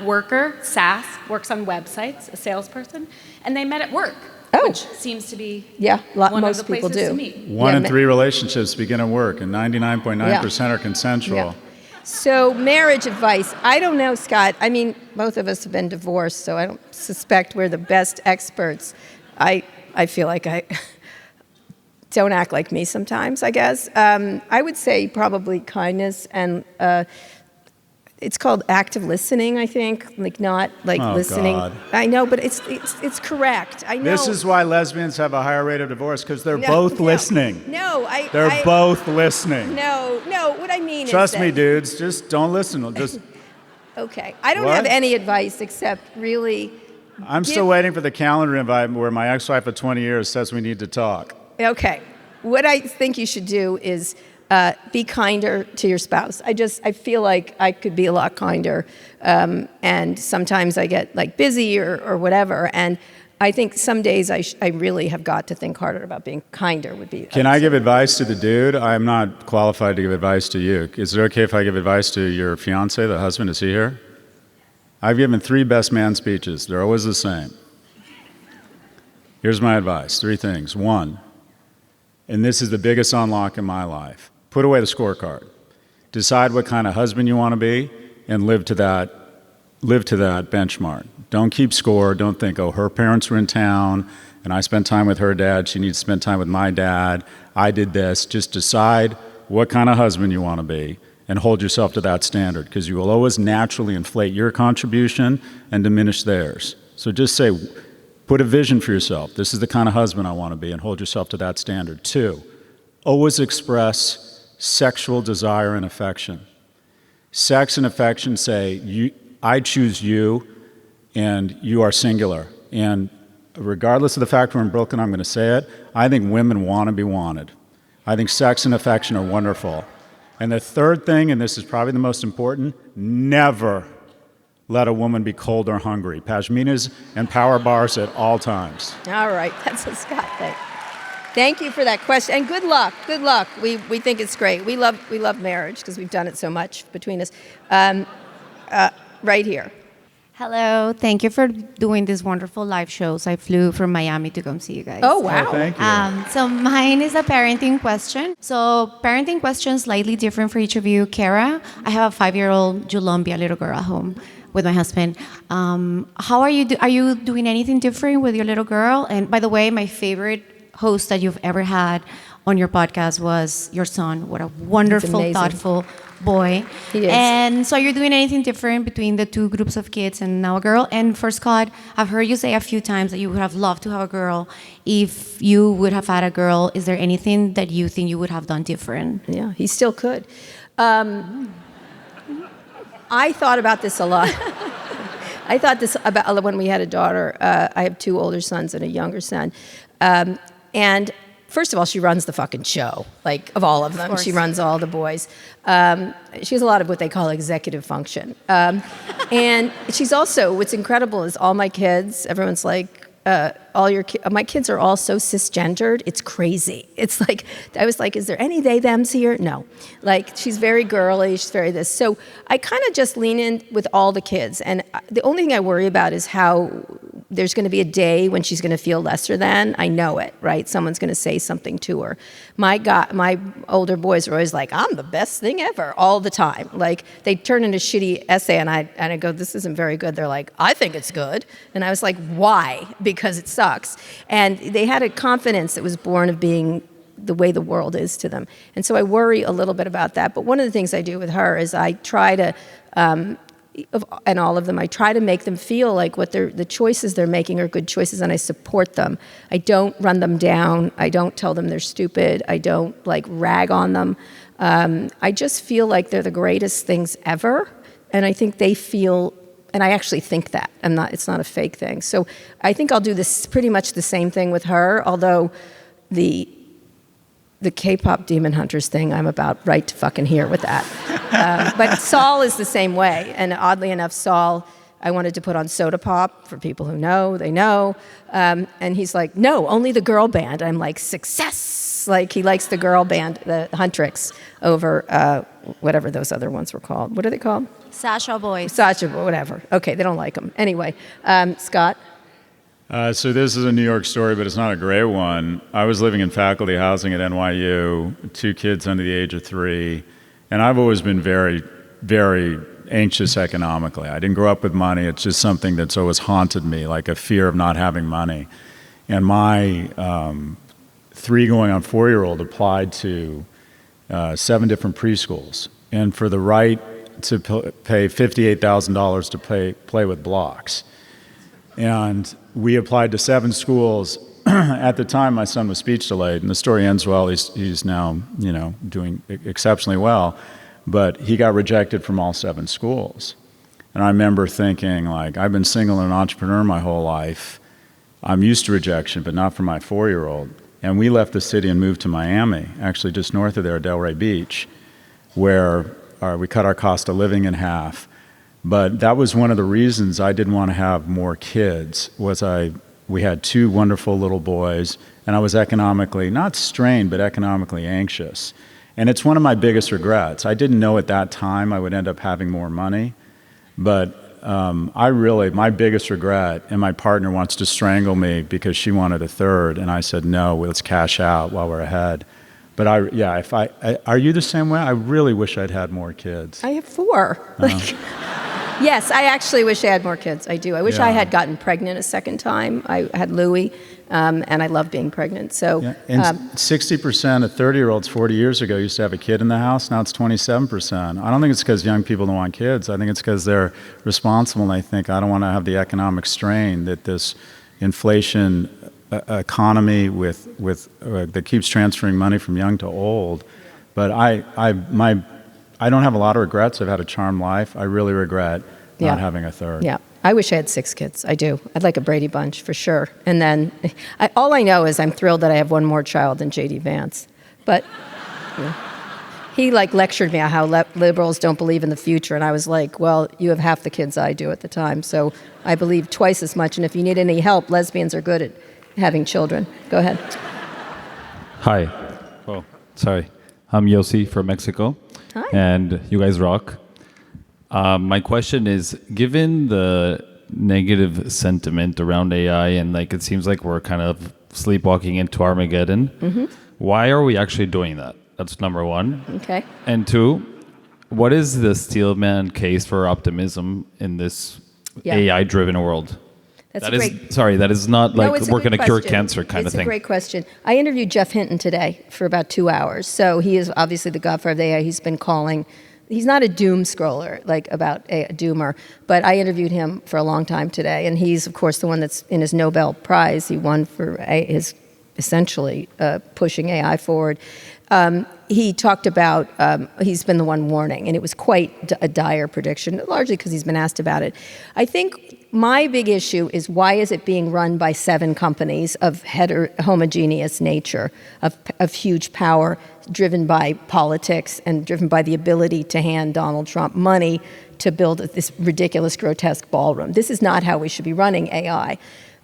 D: worker, SaaS, works on websites, a salesperson, and they met at work.
B: Oh.
D: Which seems to be
B: Yeah,
D: one
B: most
D: of the
B: people
D: places
B: do.
D: to meet.
C: One
B: Yeah,
C: in three relationships begin at work, and 99.9% are consensual.
B: Yeah. So marriage advice. I don't know, Scott. I mean, both of us have been divorced, so I don't suspect we're the best experts. I feel like I don't act like me sometimes, I guess. I would say probably kindness and it's called active listening, I think, like not like
C: Oh,
B: listening.
C: God.
B: I know, but it's correct. I know.
C: This is why lesbians have a higher rate of divorce, because they're
B: No,
C: both
B: no.
C: listening.
B: No,
C: They're both listening.
B: No, what I mean
C: Trust
B: is
C: me,
B: that,
C: dudes. Just don't listen. Just
B: Okay, I don't
C: What?
B: have any advice except really.
C: I'm still waiting for the calendar invite where my ex-wife of 20 years says we need to talk.
B: Okay, what I think you should do is be kinder to your spouse. I feel like I could be a lot kinder, and sometimes I get like busy or whatever, and I think some days I really have got to think harder about being kinder would be.
C: Can I give advice to the dude? I'm not qualified to give advice to you. Is it okay if I give advice to your fiance, the husband? Is he here? I've given 3 best man speeches. They're always the same. Here's my advice, 3 things. 1, and this is the biggest unlock in my life, put away the scorecard. Decide what kind of husband you want to be and live to that benchmark. Don't keep score. Don't think, oh, her parents were in town and I spent time with her dad. She needs to spend time with my dad. I did this. Just decide what kind of husband you want to be and hold yourself to that standard, because you will always naturally inflate your contribution and diminish theirs. So just say, put a vision for yourself. This is the kind of husband I want to be, and hold yourself to that standard. 2, always express sexual desire and affection. Sex and affection say, I choose you, and you are singular. And regardless of the fact we're in Brooklyn, I'm going to say it, I think women want to be wanted. I think sex and affection are wonderful. And the 3rd thing, and this is probably the most important, never let a woman be cold or hungry. Pashminas and power bars at all times.
B: All right, that's a Scott thing. Thank you for that question, and good luck. Good luck. We think it's great. We love marriage because we've done it so much between us. Right here.
E: Hello, thank you for doing these wonderful live shows. I flew from Miami to come see you guys.
B: Oh wow!
C: Oh, thank you.
E: So mine is a parenting question. So parenting question slightly different for each of you. Kara, I have a 5-year-old Columbia little girl at home with my husband. How are you? Are you doing anything different with your little girl? And by the way, my favorite host that you've ever had on your podcast was your son. What a wonderful,
B: amazing.
E: thoughtful, boy.
B: He is.
E: And so you're doing anything different between the two groups of kids and now a girl? And for Scott, I've heard you say a few times that you would have loved to have a girl. If you would have had a girl, is there anything that you think you would have done different?
B: Yeah, he still could. I thought about this a lot. I thought this about when we had a daughter. I have 2 older sons and a younger son. And first of all, she runs the fucking show, like, of all of them. She runs all the boys. She has a lot of what they call executive function. And she's also, what's incredible is all my kids, everyone's like, my kids are all so cisgendered, it's crazy. It's like, I was like, is there any they, thems here? No. Like, she's very girly, she's very this. So I kind of just lean in with all the kids. And the only thing I worry about is how there's going to be a day when she's going to feel lesser than. I know it, right? Someone's going to say something to her. My older boys are always like, I'm the best thing ever, all the time. Like, they turn in a shitty essay, and I go, this isn't very good. They're like, I think it's good. And I was like, why? Because it sucks. And they had a confidence that was born of being the way the world is to them. And so I worry a little bit about that. But one of the things I do with her is I try to, and all of them, I try to make them feel like the choices they're making are good choices, and I support them. I don't run them down. I don't tell them they're stupid. I don't rag on them. I just feel like they're the greatest things ever, and I think they feel, and I actually think that. It's not a fake thing. So I think I'll do this pretty much the same thing with her, although the K-pop Demon Hunters thing, I'm about right to fucking here with that. But Saul is the same way. And oddly enough, Saul, I wanted to put on Soda Pop. For people who know, they know. And he's like, no, only the girl band. I'm like, success. Like, he likes the girl band, the Huntrix, over whatever those other ones were called. What are they called?
E: Sasha Boys.
B: Sasha, whatever. Okay, they don't like them. Anyway, Scott?
C: So this is a New York story, but it's not a great one. I was living in faculty housing at NYU, 2 kids under the age of 3, and I've always been very, very anxious economically. I didn't grow up with money. It's just something that's always haunted me, like a fear of not having money. And my 3 going on 4-year-old applied to 7 different preschools, and for the right to pay $58,000 to play with blocks. And we applied to 7 schools. At the time, my son was speech delayed, and the story ends well. He's now, doing exceptionally well, but he got rejected from all 7 schools. And I remember thinking, I've been single and an entrepreneur my whole life. I'm used to rejection, but not for my 4-year-old. And we left the city and moved to Miami, actually just north of there, Delray Beach, where we cut our cost of living in half. But that was one of the reasons I didn't want to have more kids, we had 2 wonderful little boys, and I was economically, not strained, but economically anxious. And it's one of my biggest regrets. I didn't know at that time I would end up having more money, but my biggest regret, and my partner wants to strangle me because she wanted a 3rd, and I said, no, let's cash out while we're ahead. But are you the same way? I really wish I'd had more kids.
B: I have 4. Yes, I actually wish I had more kids. I do. I wish I had gotten pregnant a second time. I had Louie, and I love being pregnant. So,
C: and 60% of 30-year-olds 40 years ago used to have a kid in the house. Now it's 27%. I don't think it's because young people don't want kids. I think it's because they're responsible, and they think, I don't want to have the economic strain that this inflation economy that keeps transferring money from young to old. But I don't have a lot of regrets. I've had a charmed life. I really regret not having a 3rd.
B: Yeah, I wish I had 6 kids. I do. I'd like a Brady Bunch for sure. And then all I know is I'm thrilled that I have one more child than J.D. Vance. But he lectured me on how liberals don't believe in the future. And I was like, well, you have half the kids I do at the time. So I believe twice as much. And if you need any help, lesbians are good at having children. Go ahead.
F: Hi. Oh, sorry. I'm Yossi from Mexico.
B: Hi.
F: And you guys rock. My question is, given the negative sentiment around AI and it seems like we're kind of sleepwalking into Armageddon, why are we actually doing that? That's number 1.
B: Okay.
F: And 2, what is the Steelman case for optimism in this AI-driven world? That is not we're going to cure cancer kind of thing.
B: It's a great question. I interviewed Jeff Hinton today for about 2 hours. So he is obviously the godfather of AI. He's been calling he's not a doom scroller, like about a doomer, but I interviewed him for a long time today, and he's, of course, the one that's in his Nobel Prize. He won for his essentially pushing AI forward. He talked about, he's been the one warning, and it was quite a dire prediction, largely because he's been asked about it. I think my big issue is, why is it being run by 7 companies of homogeneous nature, of huge power, driven by politics and driven by the ability to hand Donald Trump money to build this ridiculous, grotesque ballroom? This is not how we should be running AI.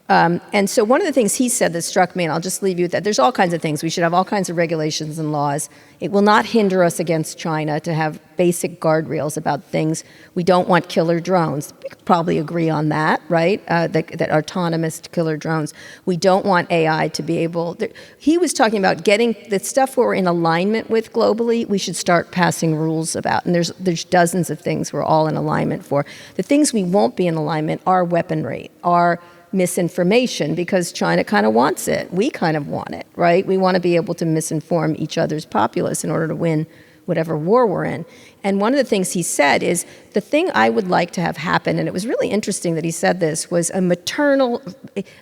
B: And so one of the things he said that struck me, and I'll just leave you with that, there's all kinds of things. We should have all kinds of regulations and laws. It will not hinder us against China to have basic guardrails about things. We don't want killer drones. We could probably agree on that, right? That autonomous killer drones. We don't want AI to be able... He was talking about getting the stuff we're in alignment with globally, we should start passing rules about. And there's dozens of things we're all in alignment for. The things we won't be in alignment are weaponry, are misinformation, because China kind of wants it. We kind of want it, right? We want to be able to misinform each other's populace in order to win whatever war we're in. And one of the things he said is, the thing I would like to have happen, and it was really interesting that he said this, was a maternal,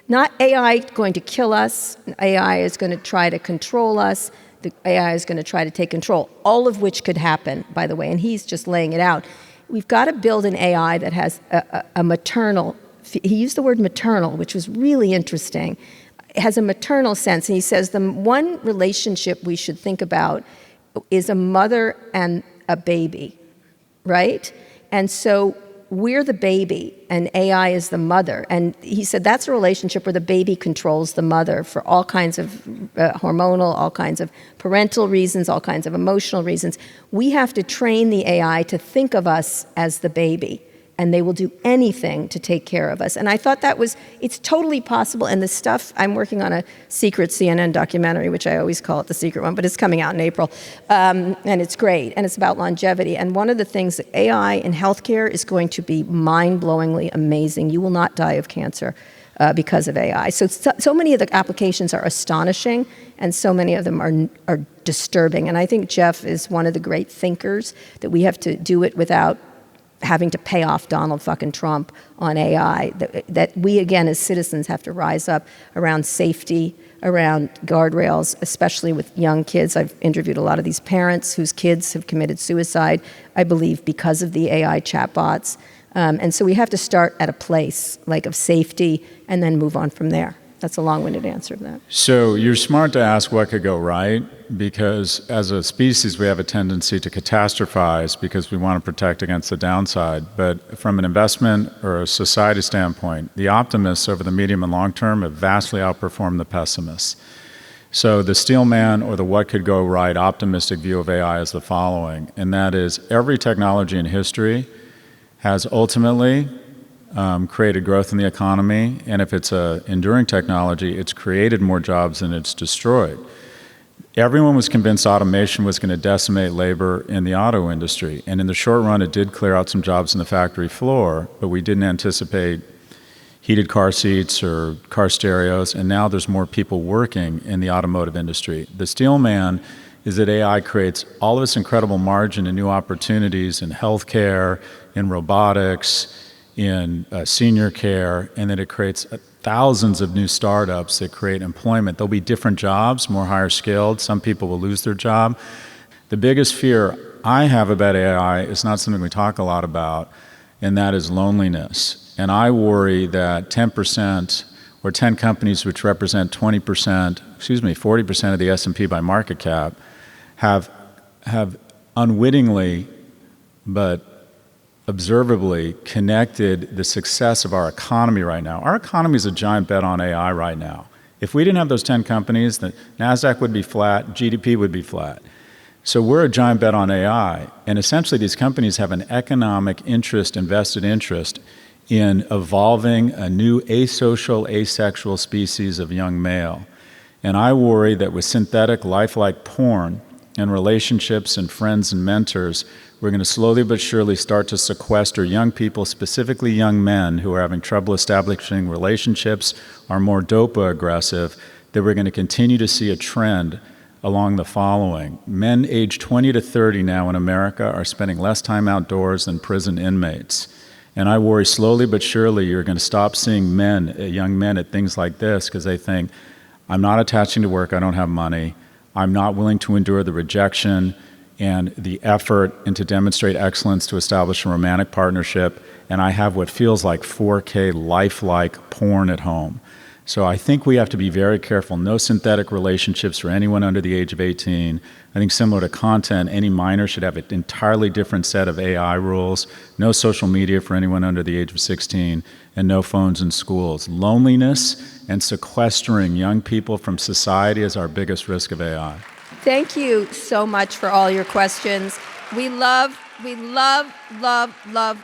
B: not AI going to kill us, AI is going to try to control us, the AI is going to try to take control, all of which could happen, by the way, and he's just laying it out. We've got to build an AI that has a maternal, he used the word maternal, which was really interesting. It has a maternal sense. And he says the one relationship we should think about is a mother and a baby, right? And so we're the baby and AI is the mother. And he said that's a relationship where the baby controls the mother for all kinds of hormonal, all kinds of parental reasons, all kinds of emotional reasons. We have to train the AI to think of us as the baby, and they will do anything to take care of us. And I thought it's totally possible. And the stuff, I'm working on a secret CNN documentary, which I always call it the secret one, but it's coming out in April. And it's great, and it's about longevity. And one of the things that AI in healthcare is going to be mind-blowingly amazing. You will not die of cancer because of AI. So many of the applications are astonishing, and so many of them are disturbing. And I think Jeff is one of the great thinkers, that we have to do it without having to pay off Donald fucking Trump on AI, that we, again, as citizens have to rise up around safety, around guardrails, especially with young kids. I've interviewed a lot of these parents whose kids have committed suicide, I believe, because of the AI chatbots. And so we have to start at a place like of safety and then move on from there. That's a long-winded answer to that.
C: So you're smart to ask what could go right, because as a species we have a tendency to catastrophize because we want to protect against the downside. But from an investment or a society standpoint, the optimists over the medium and long term have vastly outperformed the pessimists. So the Steelman, or the what could go right optimistic view of AI is the following, and that is, every technology in history has ultimately created growth in the economy, and if it's an enduring technology, it's created more jobs than it's destroyed. Everyone was convinced automation was going to decimate labor in the auto industry, and in the short run it did clear out some jobs in the factory floor, but we didn't anticipate heated car seats or car stereos, and now there's more people working in the automotive industry. The Steelman is that AI creates all of this incredible margin and new opportunities in healthcare, in robotics, in senior care, and that it creates thousands of new startups that create employment. There'll be different jobs, more higher skilled. Some people will lose their job. The biggest fear I have about AI is not something we talk a lot about, and that is loneliness. And I worry that 10% or 10 companies which represent 40% of the S&P by market cap have unwittingly but observably connected the success of our economy right now. Our economy is a giant bet on AI right now. If we didn't have those 10 companies, the NASDAQ would be flat, GDP would be flat. So we're a giant bet on AI, and essentially these companies have an economic interest, invested interest, in evolving a new asocial, asexual species of young male. And I worry that with synthetic, lifelike porn and relationships and friends and mentors, we're going to slowly but surely start to sequester young people, specifically young men who are having trouble establishing relationships, are more dopa aggressive, that we're going to continue to see a trend along the following. Men aged 20 to 30 now in America are spending less time outdoors than prison inmates. And I worry slowly but surely you're going to stop seeing young men at things like this because they think, I'm not attaching to work, I don't have money, I'm not willing to endure the rejection and the effort and to demonstrate excellence to establish a romantic partnership, and I have what feels like 4K lifelike porn at home. So I think we have to be very careful. No synthetic relationships for anyone under the age of 18. I think similar to content, any minor should have an entirely different set of AI rules. No social media for anyone under the age of 16, and no phones in schools. Loneliness and sequestering young people from society is our biggest risk of AI.
B: Thank you so much for all your questions. We love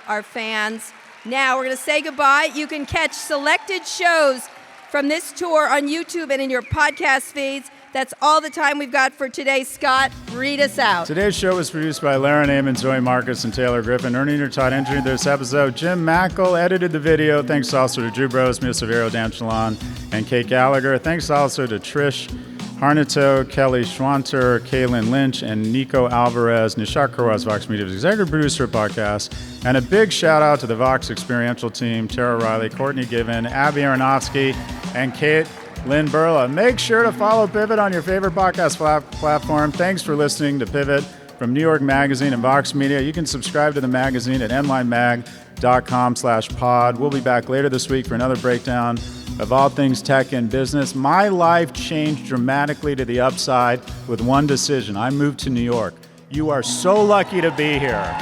B: our fans. Now we're going to say goodbye. You can catch selected shows from this tour on YouTube and in your podcast feeds. That's all the time we've got for today. Scott, read us out.
C: Today's show was produced by Lara Naaman, Zoe Marcus, and Taylor Griffin. Ernie Intertot engineered this episode. Jim Mackel edited the video. Thanks also to Drew Bros, Mia Severo, Dan Chalon, and Kate Gallagher. Thanks also to Trish Harnato, Kelly Schwanter, Kaylin Lynch, and Nico Alvarez. Nishak Kurwas, Vox Media's executive producer of podcast. And a big shout out to the Vox Experiential team, Tara Riley, Courtney Given, Abby Aronofsky, and Kate Lynn Burla. Make sure to follow Pivot on your favorite podcast platform. Thanks for listening to Pivot from New York Magazine and Vox Media. You can subscribe to the magazine at nlinemag.com/pod. We'll be back later this week for another breakdown of all things tech and business. My life changed dramatically to the upside with one decision. I moved to New York. You are so lucky to be here.